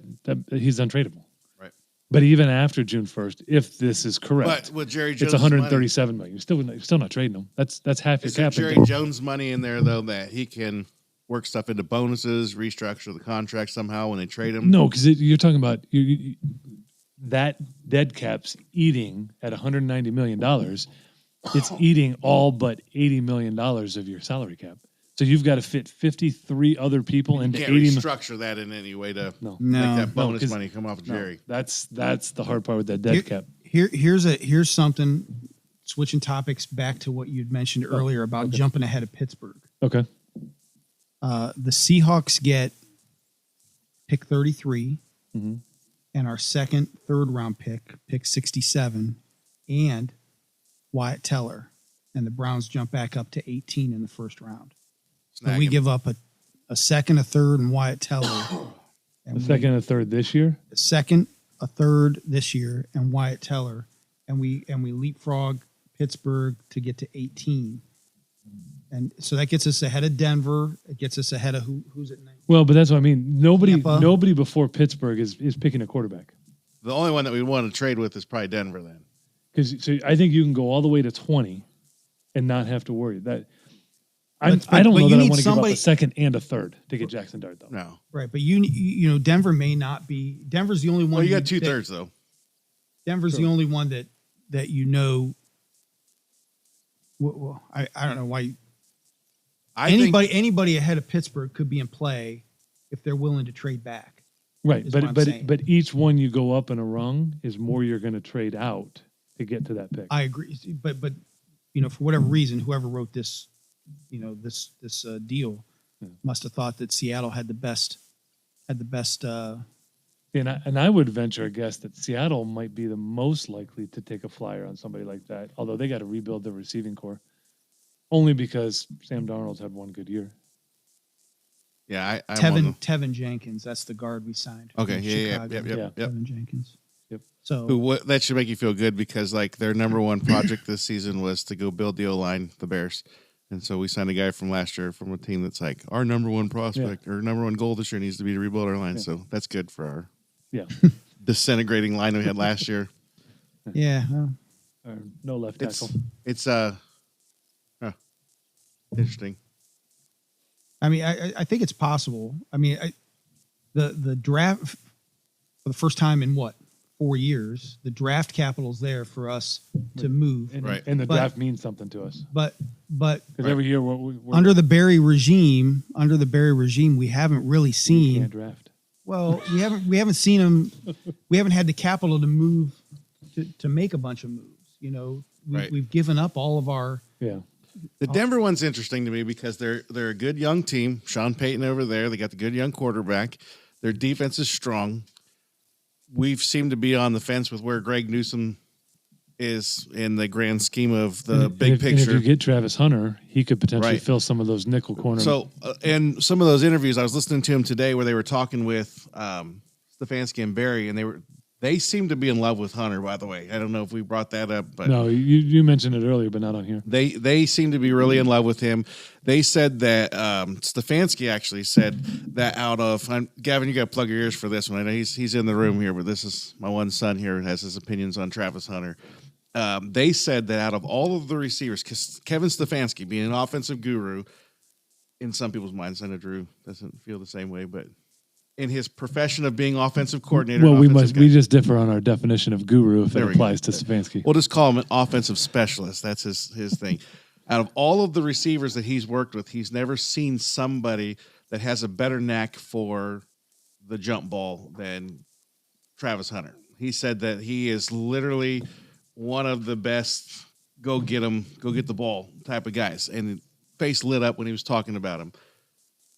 he's untradeable. Right. But even after June 1st, if this is correct, But with Jerry Jones, it's 137 million. You're still not trading them. That's half your is there cap. Jerry Jones money in there though that he can work stuff into bonuses, restructure the contract somehow when they trade him? No, because you're talking about that dead cap's eating at $190 million. It's eating all but $80 million of your salary cap. So you've got to fit 53 other people into 80 million. Restructure that in any way to make that bonus money come off of Jerry. That's the hard part with that dead cap. Here's something. Switching topics back to what you'd mentioned earlier about jumping ahead of Pittsburgh. Okay. The Seahawks get pick 33, and our third round pick 67, and Wyatt Teller, and the Browns jump back up to 18 in the first round. So we give up a second, a third, and Wyatt Teller. And second, a third this year? A second, a third this year, and Wyatt Teller. And we leapfrog Pittsburgh to get to 18. And so that gets us ahead of Denver. It gets us ahead of who's at 9. Well, but that's what I mean. Nobody before Pittsburgh is picking a quarterback. The only one that we want to trade with is probably Denver then. Because I think you can go all the way to 20 and not have to worry. I don't know that I want to give up a second and a third to get Jackson Dart, though. No. Right, but you know, Denver may not be. Denver's the only one. Well, you got 2/3 though. Denver's the only one that you know. Well, I don't know why. Anybody ahead of Pittsburgh could be in play if they're willing to trade back. Right, but each one you go up in a rung is more you're going to trade out to get to that pick. I agree, but you know, for whatever reason, whoever wrote this, you know, this deal must have thought that Seattle had the best. And I would venture a guess that Seattle might be the most likely to take a flyer on somebody like that, although they got to rebuild their receiving core. Only because Sam Darnold's had one good year. Yeah, Tevin Jenkins, that's the guard we signed. Okay, yeah. Tevin Jenkins. Yep. So that should make you feel good because like their number one project this season was to go build the O-line, the Bears. And so we signed a guy from last year from a team that's like our number one prospect or number one goal this year needs to be to rebuild our line. Yeah. So that's good for our disintegrating line we had last year. Yeah. No left tackle. It's interesting. I mean, I think it's possible. I mean, the draft for the first time in 4 years, the draft capital's there for us to move. And the draft means something to us. But because every year we're under the Barry regime, we haven't really seen. We can't draft. Well, we haven't seen them. We haven't had the capital to move to make a bunch of moves. You know, we've given up all of our. Yeah. The Denver one's interesting to me because they're a good young team. Sean Payton over there, they got the good young quarterback. Their defense is strong. We've seemed to be on the fence with where Greg Newsome is in the grand scheme of the big picture. And if you get Travis Hunter, he could potentially fill some of those nickel corners. So, and some of those interviews, I was listening to him today where they were talking with Stefanski and Barry, and they seem to be in love with Hunter, by the way. I don't know if we brought that up. But no, you mentioned it earlier, but not on here. They seem to be really in love with him. They said that Stefanski actually said that out of Gavin, you got to plug your ears for this one. I know he's in the room here, but this is my one son here has his opinions on Travis Hunter. They said that out of all of the receivers, because Kevin Stefanski being an offensive guru, in some people's minds, I know Drew doesn't feel the same way, but in his profession of being offensive coordinator. Well, we just differ on our definition of guru if it applies to Stefanski. We'll just call him an offensive specialist. That's his thing. Out of all of the receivers that he's worked with, he's never seen somebody that has a better knack for the jump ball than Travis Hunter. He said that he is literally one of the best go get the ball type of guys. And face lit up when he was talking about him.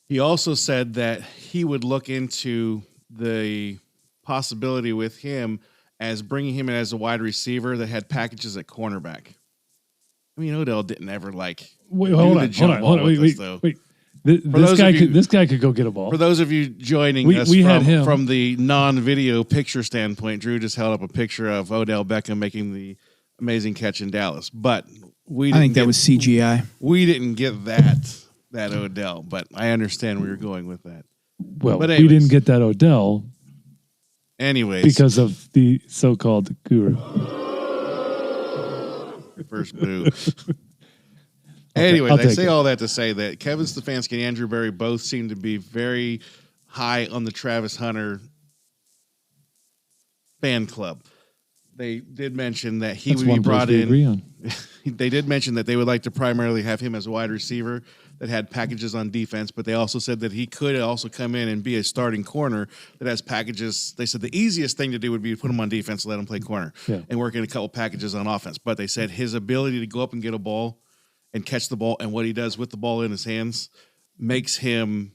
He also said that he would look into the possibility with him as bringing him in as a wide receiver that had packages at cornerback. I mean, Odell didn't ever Wait. This guy could go get a ball. For those of you joining us from the non-video picture standpoint, Drew just held up a picture of Odell Beckham making the amazing catch in Dallas. But I think that was CGI. We didn't get that Odell, but I understand where you're going with that. Well, we didn't get that Odell Anyways. Because of the so-called guru. First boo. Anyways, I say all that to say that Kevin Stefanski and Andrew Berry both seem to be very high on the Travis Hunter fan club. They did mention that he would be brought in. They did mention that they would like to primarily have him as a wide receiver that had packages on defense, but they also said that he could also come in and be a starting corner that has packages. They said the easiest thing to do would be to put him on defense and let him play corner and work in a couple packages on offense. But they said his ability to go up and get a ball and catch the ball and what he does with the ball in his hands makes him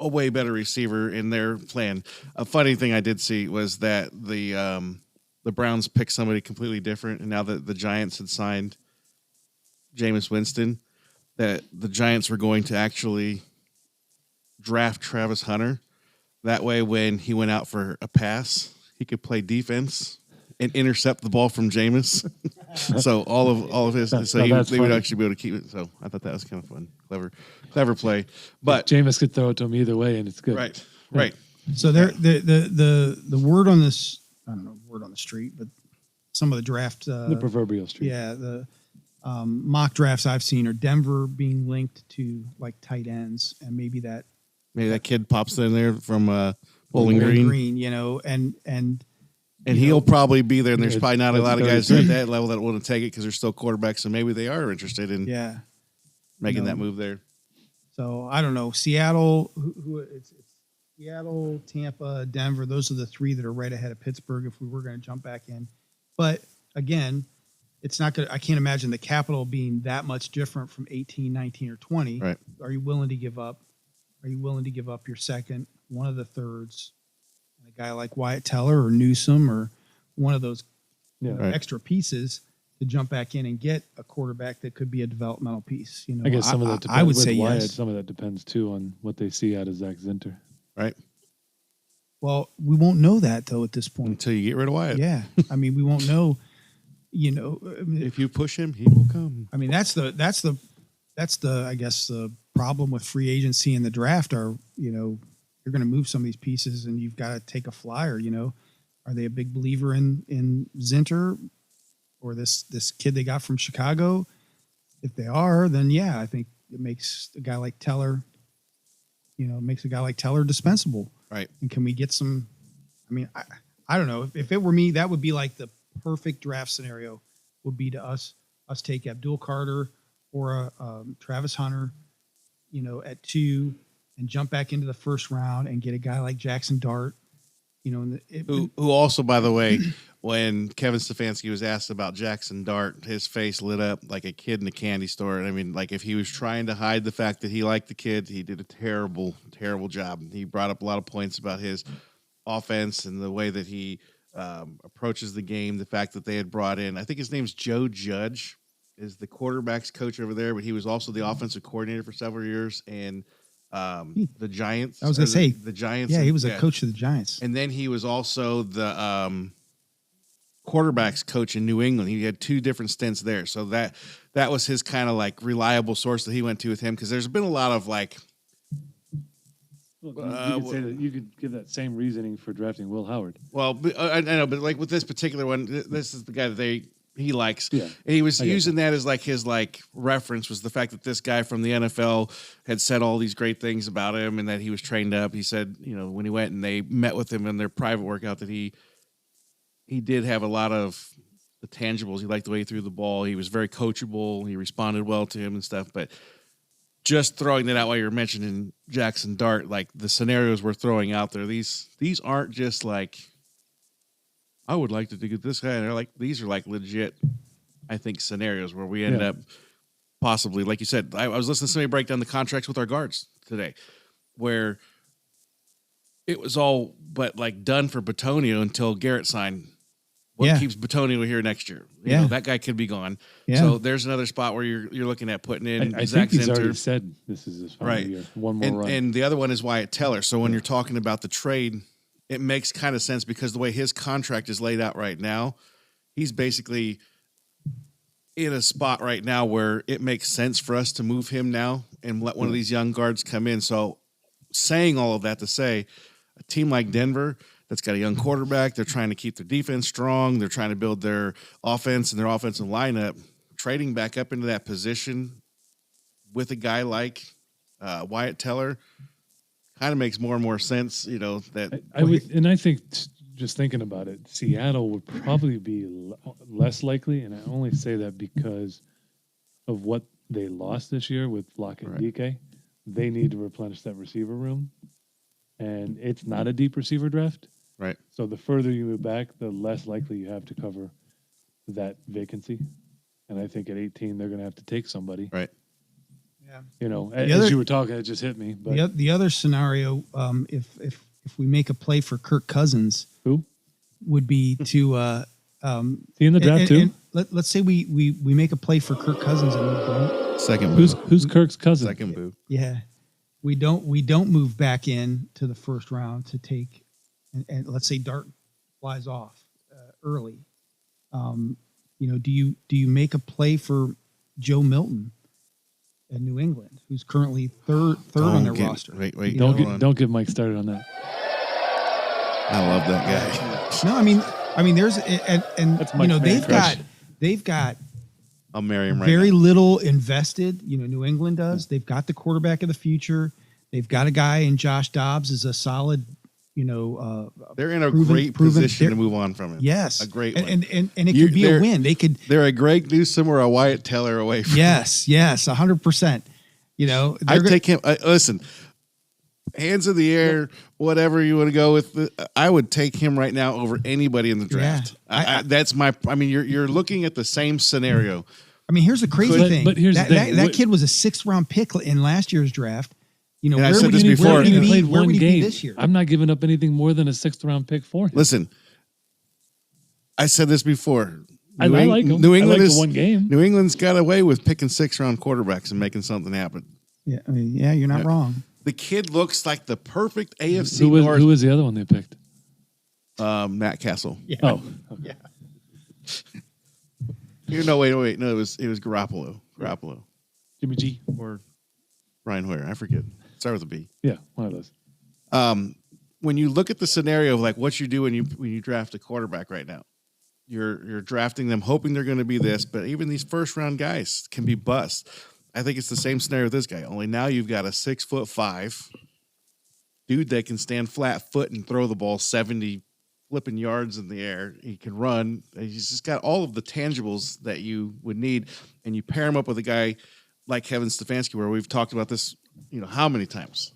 a way better receiver in their plan. A funny thing I did see was that the Browns picked somebody completely different, and now that the Giants had signed Jameis Winston, that the Giants were going to actually draft Travis Hunter. That way, when he went out for a pass, he could play defense and intercept the ball from Jameis. So all of his, they would actually be able to keep it. So I thought that was kind of fun, clever play. But Jameis could throw it to him either way, and it's good. Right. So there, the word on this, I don't know, word on the street, but some of the draft, the proverbial street. Yeah, the mock drafts I've seen are Denver being linked to like tight ends, and maybe that kid pops in there from Bowling Green, and he'll probably be there. And there's probably not a lot of guys at that level that want to take it because they're still quarterbacks, so maybe they are interested in making that move there. So I don't know. Seattle, it's Seattle, Tampa, Denver. Those are the three that are right ahead of Pittsburgh if we were going to jump back in. But again, it's not good. I can't imagine the capital being that much different from 18, 19, or 20. Right. Are you willing to give up? Are you willing to give up your second, one of the thirds, and a guy like Wyatt Teller or Newsome or one of those extra pieces to jump back in and get a quarterback that could be a developmental piece? You know, I guess some of that depends. I would say Wyatt, yes. Some of that depends too on what they see out of Zach Zinter. Right. Well, we won't know that though at this point until you get rid of Wyatt. Yeah, I mean, we won't know. You know, if you push him, he will come. I mean, that's the I guess the problem with free agency and the draft are, you know, you're going to move some of these pieces and you've got to take a flyer. You know, are they a big believer in Zinter or this kid they got from Chicago? If they are, then yeah, I think it makes a guy like Teller, dispensable. Right. And can we get some? I mean, I don't know. If it were me, that would be like the perfect draft scenario. Would be to us take Abdul Carter or Travis Hunter, you know, at 2 and jump back into the first round and get a guy like Jackson Dart, you know, who also, by the way, when Kevin Stefanski was asked about Jackson Dart, his face lit up like a kid in a candy store. And I mean, like if he was trying to hide the fact that he liked the kid, he did a terrible, terrible job. He brought up a lot of points about his offense and the way that he approaches the game. The fact that they had brought in, I think his name's Joe Judge, is the quarterback's coach over there, but he was also the offensive coordinator for several years. And the Giants. I was going to say the Giants. Yeah, he was a coach of the Giants, and then he was also the quarterback's coach in New England. He had 2 different stints there, so that was his kind of like reliable source that he went to with him. Because there's been a lot of like. You could say that you could give that same reasoning for drafting Will Howard. Well, I know, but like with this particular one, this is the guy that he likes. Yeah, and he was using that as like his like reference was the fact that this guy from the NFL had said all these great things about him and that he was trained up. He said, you know, when he went and they met with him in their private workout that he did have a lot of the tangibles. He liked the way he threw the ball. He was very coachable. He responded well to him and stuff. But just throwing that out while you're mentioning Jackson Dart, like the scenarios we're throwing out there, these aren't just like, I would like to get this guy. And they're like, these are like legit, I think, scenarios where we end up possibly, like you said, I was listening to somebody break down the contracts with our guards today, where it was all but like done for Bitonio until Garrett signed. What keeps Bitonio here next year? You know, that guy could be gone. Yeah. So there's another spot where you're looking at putting in I Zach think he's Zinter. already said this is his final year. One more run. And the other one is Wyatt Teller. So when you're talking about the trade, it makes kind of sense because the way his contract is laid out right now, he's basically in a spot right now where it makes sense for us to move him now and let one of these young guards come in. So saying all of that to say, a team like Denver that's got a young quarterback, they're trying to keep their defense strong. They're trying to build their offense and their offensive lineup. Trading back up into that position with a guy like Wyatt Teller kind of makes more and more sense. That I would, and I think just thinking about it, Seattle would probably be less likely, and I only say that because of what they lost this year with Flaco and DK. They need to replenish that receiver room, and it's not a deep receiver draft. Right. So the further you move back, the less likely you have to cover that vacancy. And I think at 18, they're going to have to take somebody. Right. Yeah. As you were talking, it just hit me. But the other scenario, if we make a play for Kirk Cousins, who would be to he in the draft too? Let's say we make a play for Kirk Cousins and we don't. Second. Who's Kirk's cousin? Second boo. Yeah, we don't move back in to the first round to take, and let's say Dart flies off early. Do you make a play for Joe Milton at New England, who's currently third on their roster? Wait, don't get Mike started on that. I love that guy. No, I mean, there's they've got. I'll marry him right very now. little invested. New England does. They've got the quarterback of the future. They've got a guy in Josh Dobbs is a solid. They're in a great position to move on from him. Yes, a great one. And it could be a win. They're a Greg Newsome or a Wyatt Teller away from. Yes, 100%. I'd take him. Listen, hands in the air, whatever you want to go with. I would take him right now over anybody in the draft. Yeah, that's my. I mean, you're looking at the same scenario. I mean, here's the crazy thing. But here's the thing. That kid was a 6th round pick in last year's draft. I said this before. He played one game this year? I'm not giving up anything more than a 6th round pick for him. Listen, I said this before. I like him. New England I like is the one game. New England's got away with picking 6th round quarterbacks and making something happen. Yeah, you're not wrong. The kid looks like the perfect AFC North. Who was the other one they picked? Matt Castle. Yeah. Oh, okay. Yeah. No, wait. No, it was Garoppolo. Jimmy G or Brian Hoyer. I forget. Start with a B. Yeah, one of those. When you look at the scenario of like what you do when you draft a quarterback right now, you're drafting them hoping they're going to be this, but even these first round guys can be bust. I think it's the same scenario with this guy. Only now you've got a 6'5" dude that can stand flat foot and throw the ball 70 flipping yards in the air. He can run. He's just got all of the tangibles that you would need, and you pair him up with a guy like Kevin Stefanski, where we've talked about this, how many times?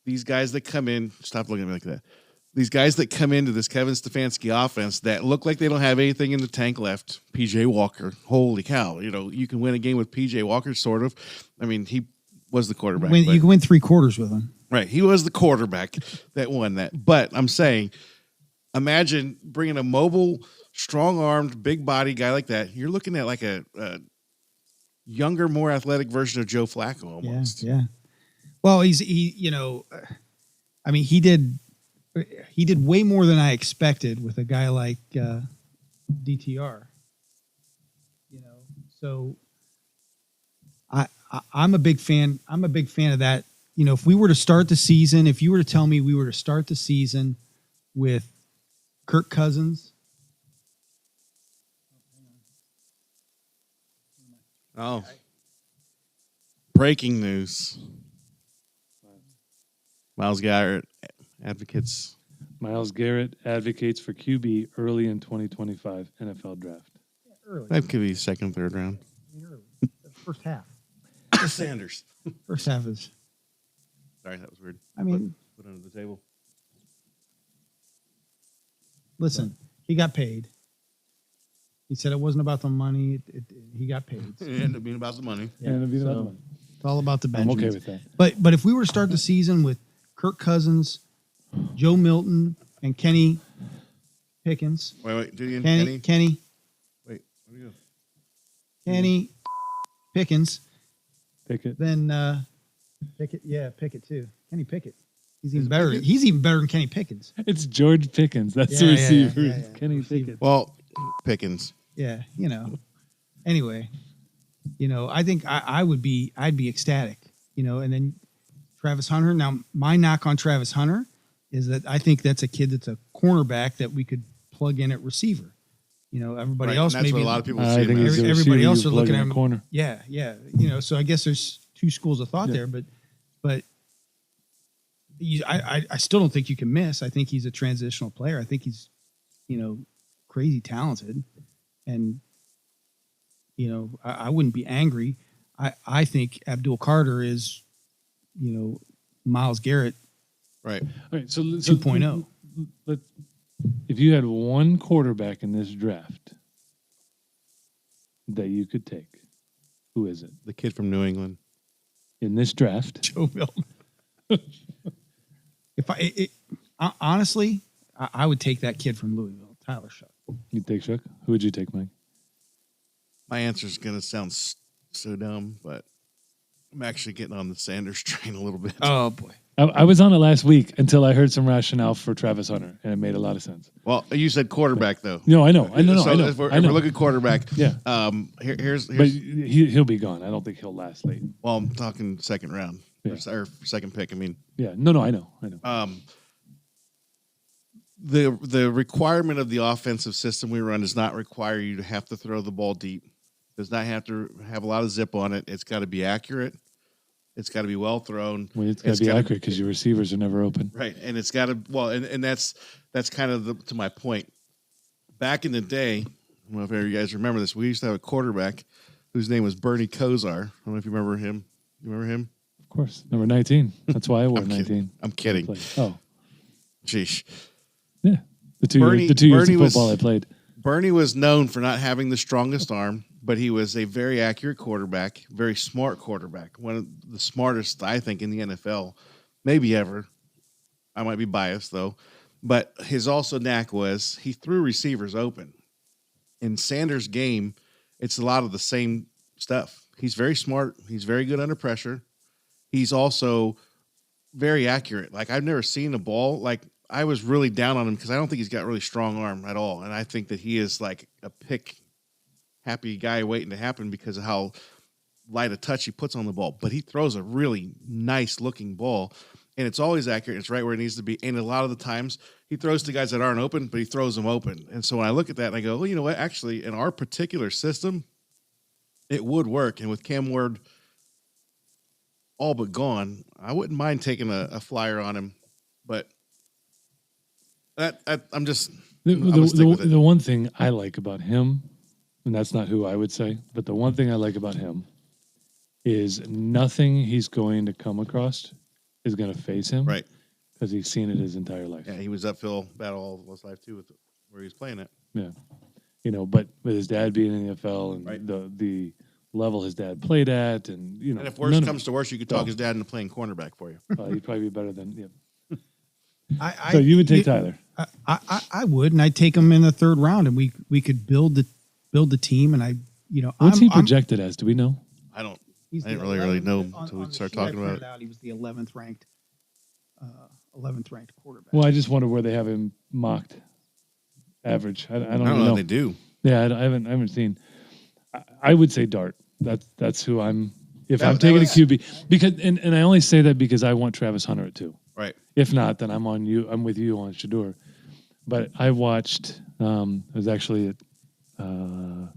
These guys that come in, stop looking at me like that. These guys that come into this Kevin Stefanski offense that look like they don't have anything in the tank left. PJ Walker, holy cow! You can win a game with PJ Walker, sort of. I mean, he was the quarterback. You can win 3 quarters with him, right? He was the quarterback that won that. But I'm saying, imagine bringing a mobile, strong-armed, big-body guy like that. You're looking at like a younger, more athletic version of Joe Flacco almost. Yeah. Well, he did way more than I expected with a guy like DTR. So I'm a big fan. I'm a big fan of that. If we were to start the season, if you were to tell me we were to start the season with Kirk Cousins. Oh. Breaking news. Myles Garrett advocates for QB early in 2025 NFL draft. Early. That could be second, third round. Early. First half. Sanders. First half is. Sorry, that was weird. I mean, put it under the table. Listen, he got paid. He said it wasn't about the money. He got paid. It ended up being about the money. Yeah, ended up being about the money. It's all about the I'm Benjamins. okay with that. But if we were to start the season with Kirk Cousins, Joe Milton, and Kenny Pickens. Wait. Do you Kenny. Wait, where do you go? Kenny Pickens. Pickett. Then Pickett. Yeah, Pickett too. Kenny Pickett. He's even better. He's even better than Kenny Pickens. It's George Pickens. That's the receiver. Yeah. Kenny Pickett. Well, Pickens. Yeah, Anyway, I think I'd be ecstatic, and then Travis Hunter. Now, my knock on Travis Hunter is that I think that's a kid that's a cornerback that we could plug in at receiver. Everybody else that's maybe what a lot of people I see think him he's as. a everybody receiver else you are plug looking in at a him. corner. Yeah. So I guess there's two schools of thought there, but I still don't think you can miss. I think he's a transitional player. I think he's, crazy talented, and I wouldn't be angry. I think Abdul Carter is, Myles Garrett, Right. All right, so 2.0. If you had one quarterback in this draft that you could take, who is it? The kid from New England. In this draft, Joe Milton. Honestly, I would take that kid from Louisville, Tyler Shuck. you take Shook. Who would you take, Mike? My answer is going to sound so dumb, but I'm actually getting on the Sanders train a little bit. Oh boy. I was on it last week until I heard some rationale for Travis Hunter, and it made a lot of sense. Well, you said quarterback, though. No, I know. So I know. if we're looking at quarterback, Yeah. Here's But he'll be gone. I don't think he'll last late. well, I'm talking second round Yeah. or second pick. I mean, Yeah. No, I know. the requirement of the offensive system we run does not require you to have to throw the ball deep. Does not have to have a lot of zip on it. It's got to be accurate. It's got to be well thrown. Well, it's got to be accurate because your receivers are never open. Right, and it's got to and that's kind of to my point. Back in the day, I don't know if any of you guys remember this. We used to have a quarterback whose name was Bernie Kosar. I don't know if you remember him. You remember him? Of course. Number 19. That's why I wore I'm 19. kidding. I'm kidding. Oh, Sheesh. yeah. The two years Bernie of football I played. Bernie was known for not having the strongest arm, but he was a very accurate quarterback, very smart quarterback, one of the smartest, I think, in the NFL, maybe ever. I might be biased, though. But his also knack was he threw receivers open. In Sanders' game, it's a lot of the same stuff. He's very smart. He's very good under pressure. He's also very accurate. Like, I've never seen a ball like – I was really down on him because I don't think he's got really strong arm at all. And I think that he is like a pick happy guy waiting to happen because of how light a touch he puts on the ball. But he throws a really nice looking ball and it's always accurate. It's right where it needs to be. And a lot of the times he throws to guys that aren't open, but he throws them open. And so when I look at that and I go, well, you know what? Actually, in our particular system, it would work. And with Cam Ward all but gone, I wouldn't mind taking a flyer on him. But I'm just the one thing I like about him, and that's not who I would say, but the one thing I like about him is nothing he's going to come across is going to phase him, right? Because he's seen it his entire life. Yeah, he was uphill battle all of his life too, with where he was playing it. Yeah, but with his dad being in the NFL and right. the level his dad played at, and and if worse comes to worse, you could talk his dad into playing cornerback for you. He'd probably be better than yeah. So you would take Tyler. I would, and I'd take him in the third round, and we could build the team. And what's he projected as? Do we know? I didn't really know until we start talking about it. He was the 11th ranked quarterback. Well, I just wonder where they have him mocked. Average. I don't know. They do. Yeah, I haven't seen. I would say Dart. That's who I'm. If I'm taking a QB, because and I only say that because I want Travis Hunter at 2. Right. If not, then I'm on you. I'm with you on Shador. But I watched. I was actually at, I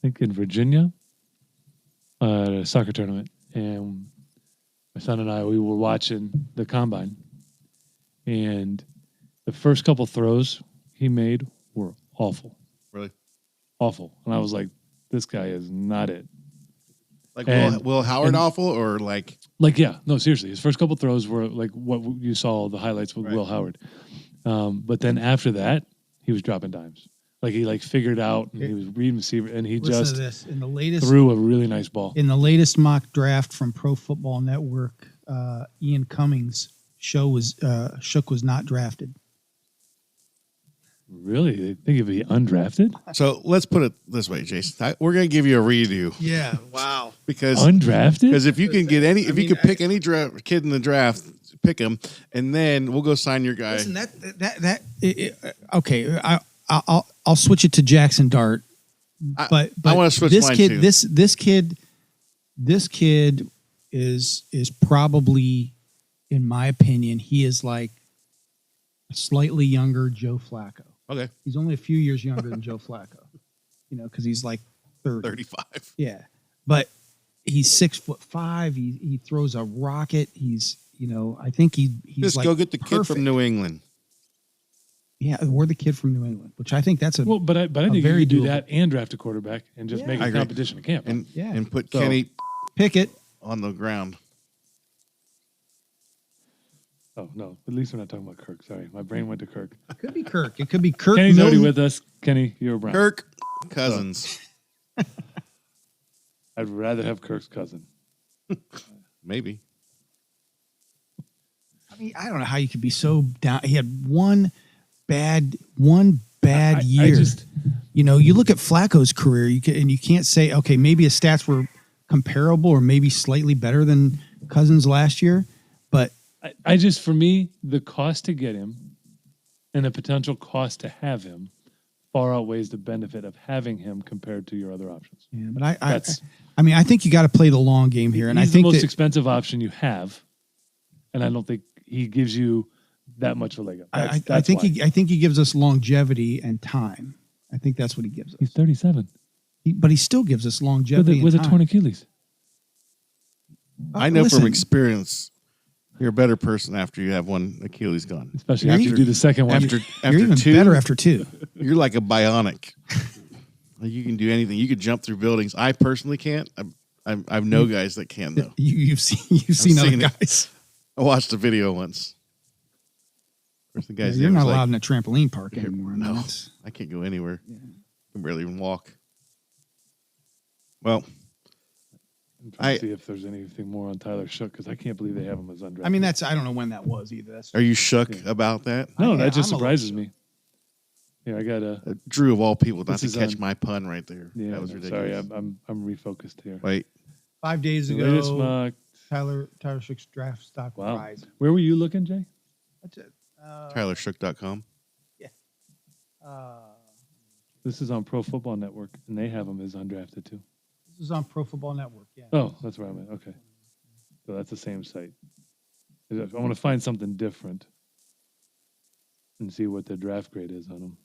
think in Virginia, at a soccer tournament, and my son and I we were watching the combine, and the first couple throws he made were awful. Really? Awful. And I was like, this guy is not it. Like Will Howard awful or like? Like, yeah. No, seriously. His first couple throws were like what you saw the highlights with Will Howard. But then after that, he was dropping dimes. Like he figured out and he was reading receiver and he just threw a really nice ball. In the latest mock draft from Pro Football Network, Ian Cummings' Shook was not drafted. Really? They think he'd be undrafted? So let's put it this way, Jason. We're going to give you a redo. Yeah. Wow. Because undrafted? Because if you can get any, if you could pick any kid in the draft, pick him, and then we'll go sign your guy. Listen, okay. I'll switch it to Jackson Dart. But I want to switch this mine kid. Too. This kid is probably, in my opinion, he is like slightly younger Joe Flacco. Okay. He's only a few years younger than Joe Flacco, because he's like 30. 35. Yeah. But he's 6'5". He throws a rocket. He's, I think he's Just like go get the kid perfect. from New England. Yeah, we're the kid from New England, which I think that's a but I think you very could do doable. that and draft a quarterback and just make I a agree. competition at camp. And put So- Kenny Pickett. on the ground. Oh, no. At least we're not talking about Kirk. Sorry. My brain went to Kirk. It could be Kirk. It could be Kirk. Kenny's already Milton. with us. Kenny, you're a Brown. Kirk Cousins. I'd rather have Kirk's cousin. Maybe. I mean, I don't know how you could be so down. He had one bad year. I just, you look at Flacco's career, and you can't say, okay, maybe his stats were comparable or maybe slightly better than Cousins last year, but I just, for me, the cost to get him and the potential cost to have him far outweighs the benefit of having him compared to your other options. yeah, but I think you got to play the long game here, and He's I think the most that, expensive option you have, and I don't think he gives you that much of a leg up. I That's think why. he gives us longevity and time. I think that's what he gives us. He's 37 But he still gives us longevity with a and time. torn Achilles. I know Listen, from experience, you're a better person after you have one Achilles gone. Especially after you do the second one. After you're even two, better after two. you're like a bionic. You can do anything. You could jump through buildings. I personally can't. I know guys that can though. You've seen other seen it. guys. I watched a video once. Where's the guy's You're name not was allowed like, in a trampoline park anymore. I mean, No, that's- I can't go anywhere. I can barely even walk. Well, I'm trying to see if there's anything more on Tyler Shook because I can't believe they have him as undrafted. I mean, I don't know when that was either. That's are you shook about that? no, Yeah, that just I'm a surprises little me. Yeah, I got a. Drew of all people not This to is catch on- my pun right there. Yeah, that was no, ridiculous. sorry, I'm refocused here. Wait, 5 days The latest ago. mock. Tyler Shook's draft stock Wow. rise. Where were you looking, Jay? That's it. TylerShook.com. This is on Pro Football Network, and they have him as undrafted too. This is on Pro Football Network. Yeah. Oh, that's where I'm at. Okay, so that's the same site. I want to find something different and see what the draft grade is on him.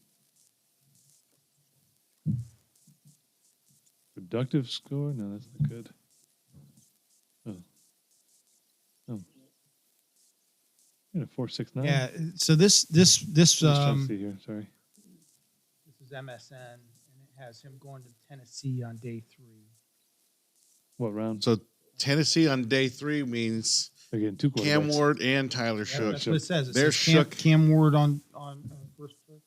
Productive score? No, that's not good. Oh. Yeah, 4.69. Yeah. So this I'm just trying to this see here. Sorry. is MSN, and it has him going to Tennessee on day 3. What round? So Tennessee on day 3 means They're getting two quarterbacks. Cam Ward and Tyler Yeah, Shook. that's what it says. It They're says Cam, shook. Cam Ward on first pick.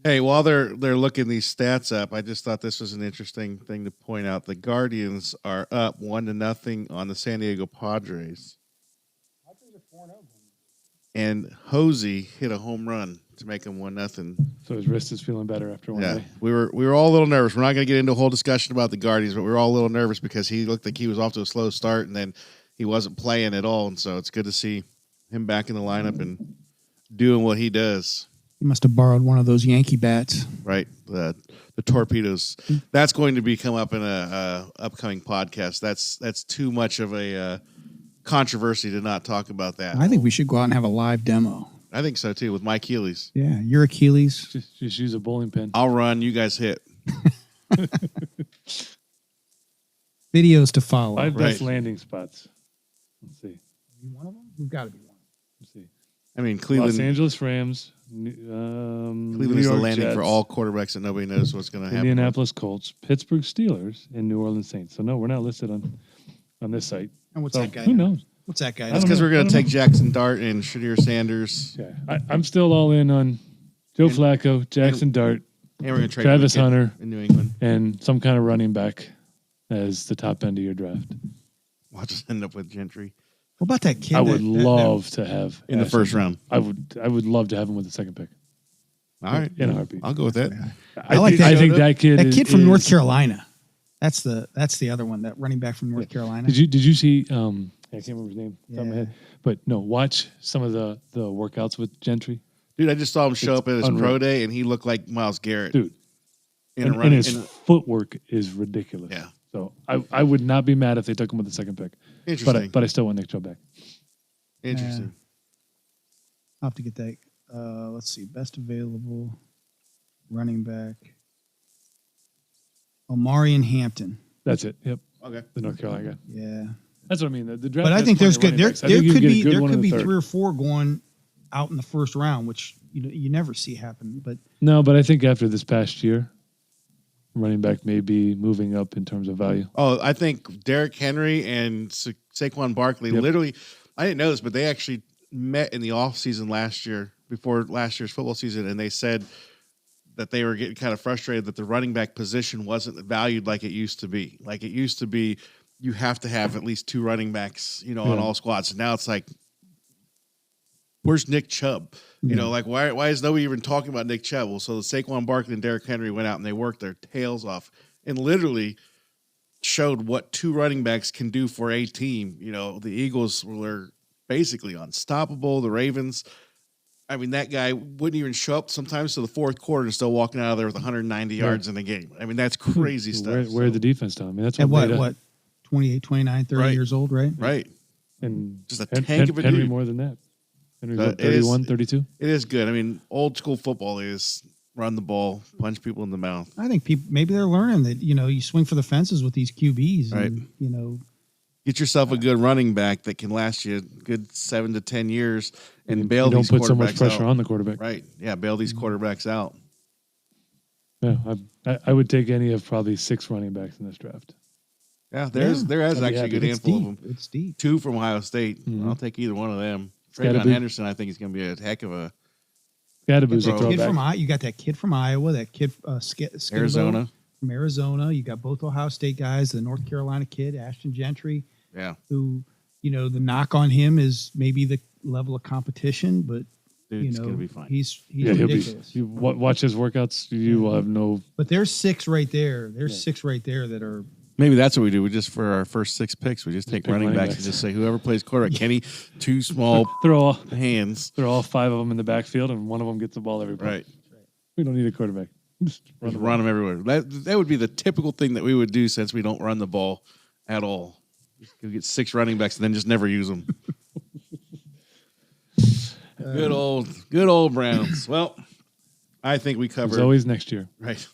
Hey, while they're looking these stats up, I just thought this was an interesting thing to point out. The Guardians are up 1-0 on the San Diego Padres, and Hosey hit a home run to make them 1-0. So his wrist is feeling better after one Yeah, day. we were all a little nervous. We're not going to get into a whole discussion about the Guardians, but we were all a little nervous because he looked like he was off to a slow start, and then he wasn't playing at all. And so it's good to see him back in the lineup and doing what he does. He must have borrowed one of those Yankee bats. Right, the torpedoes. That's going to be come up in a upcoming podcast. That's too much of a controversy to not talk about that. I think we should go out and have a live demo. I think so too with my Achilles. Yeah, your Achilles. Just use a bowling pin. I'll run, you guys hit. Videos to follow. 5 best right. landing spots. Let's see. One of them? We've got to be one. Let's see. I mean, Los Cleveland Angeles Rams. New is the York landing Jets, for all quarterbacks that nobody knows what's going to happen. Indianapolis Colts, Pittsburgh Steelers, and New Orleans Saints. So no, we're not listed on this site. And what's So that guy? who knows? What's that guy? That's I don't because know. we're going I to don't take Jackson Dart and Shadir Sanders, Yeah, I'm still all in on Joe Flacco, Jackson Dart, and we're going to trade Travis for the kid Hunter. in New England. and some kind of running back as the top end of your draft. We'll just end up with Gentry What about that kid? I would that- love to have in the Ashton. first round. I would love to have him with the second pick All right, in a heartbeat. I'll go with that. I like that. I think that kid. That kid from North is- Carolina. That's the other one. That running back from North Carolina. Did you see? I can't remember his name. Off the top of my Yeah. head. But no, watch some of the workouts with Gentry, Dude, I just saw him show It's up at his unreal. pro day, and he looked like Myles Garrett. dude. in And, a running. his footwork is ridiculous. Yeah. So I would not be mad if they took him with the second pick. Interesting. But I still want Nick Chubb back. Interesting. I'll have to get that. Let's see. Best available running back. Omarion Hampton. That's it. Yep. Okay. The North Carolina guy. Yeah. That's what I mean. The draft. But I has think there's plenty good. of There running backs. I think you can get a good there one could in be the third. 3 or 4 going out in the first round, which you never see happen. But No, but I think after this past year, running back may be moving up in terms of value. Oh, I think Derrick Henry and Saquon Barkley literally, I didn't know this, but they actually met in the offseason last year, before last year's football season, and they said that they were getting kind of frustrated that the running back position wasn't valued like it used to be. Like it used to be, you have to have at least 2 running backs, on all squads. And now it's like, where's Nick Chubb? You know, like why is nobody even talking about Nick Chubb? Well, so the Saquon Barkley and Derrick Henry went out and they worked their tails off and literally showed what 2 running backs can do for a team. The Eagles were basically unstoppable. The Ravens, I mean, that guy wouldn't even show up sometimes to the fourth quarter and still walking out of there with 190 yards in a game. I mean, that's crazy stuff. Where the defense down? I mean, that's at what 28, 29, 30 years old, right? Right. And just a tank of a Henry dude. more than that. Henry's So 31, 32. It is good. I mean, old school football is run the ball, punch people in the mouth. I think maybe they're learning that you swing for the fences with these QBs, Right. and Get yourself a good running back that can last you a good 7 to 10 years and You bail don't these put so much quarterbacks pressure out. on the quarterback. Right. Yeah, bail these quarterbacks out. Yeah, I would take any of probably 6 running backs in this draft. Yeah, there is actually a good handful of them. It's deep. 2 from Ohio State. Mhm. I'll take either one of them. Gotta Travion be. Henderson, I think, is going to be a heck of a Gadaboo's a Bro. Kid throwback. you got that kid from Iowa, that kid Skidbo Arizona. from Arizona. You got both Ohio State guys, the North Carolina kid, Ashton Gentry, Yeah. who, the knock on him is maybe the level of competition, but Dude, it's going to be fine. he's Yeah, he'll be. ridiculous. You watch his workouts. You will have no. But there's 6 right there. There's 6 right there that are. Maybe that's what we do. We just, for our first 6 picks, we just take pick running running backs backs. and just say whoever plays quarterback. Kenny, 2 small Throw hands. all 5 of them in the backfield, and one of them gets the ball every play. Right. We don't need a quarterback. Just Run them everywhere. That would be the typical thing that we would do since we don't run the ball at all. Just go get 6 running backs and then just never use them. Good old Browns. Well, I think we covered. It's always next year. Right.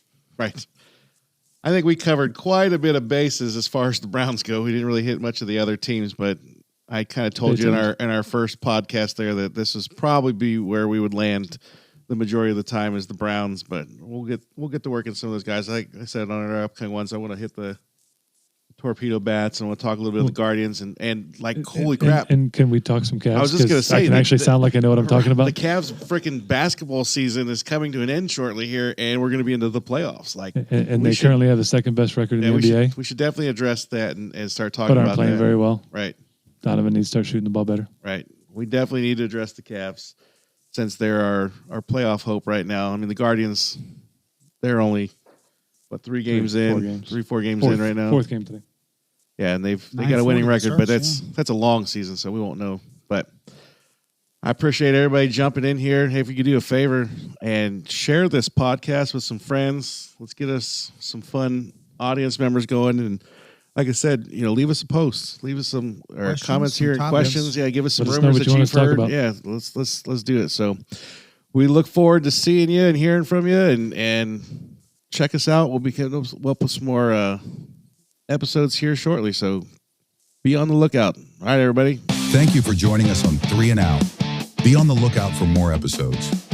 I think we covered quite a bit of bases as far as the Browns go. We didn't really hit much of the other teams, but I kind of told you in our first podcast there that this is probably be where we would land the majority of the time is the Browns. But we'll get to work in some of those guys. Like I said on our upcoming ones, I want to hit the torpedo bats and we'll talk a little bit of the Guardians and like holy crap. And can we talk some Cavs? I was just going to 'Cause say I can actually sound like I know what I'm talking about. The Cavs' freaking basketball season is coming to an end shortly here, and we're going to be into the playoffs. Like, and they currently have the second best record in the NBA. We should definitely address that and start talking But aren't about playing that. very well. Right. Donovan needs to start shooting the ball better. Right. We definitely need to address the Cavs since they're our playoff hope right now. I mean, the Guardians, they're only, 3 games in? 4 games in right now. 4th game today. Yeah, and they 9-4 got a winning record, starts, but that's a long season, so we won't know. But I appreciate everybody jumping in here. Hey, if you could do a favor and share this podcast with some friends, let's get us some fun audience members going. And like I said, leave us a post, leave us some comments here, some questions. topics. Yeah, give us some Let us know rumors what that you want you've us to talk heard. about. Yeah, let's do it. So we look forward to seeing you and hearing from you, and check us out. We'll put some more episodes here shortly, so be on the lookout. All right, everybody. Thank you for joining us on 3 and Out. Be on the lookout for more episodes.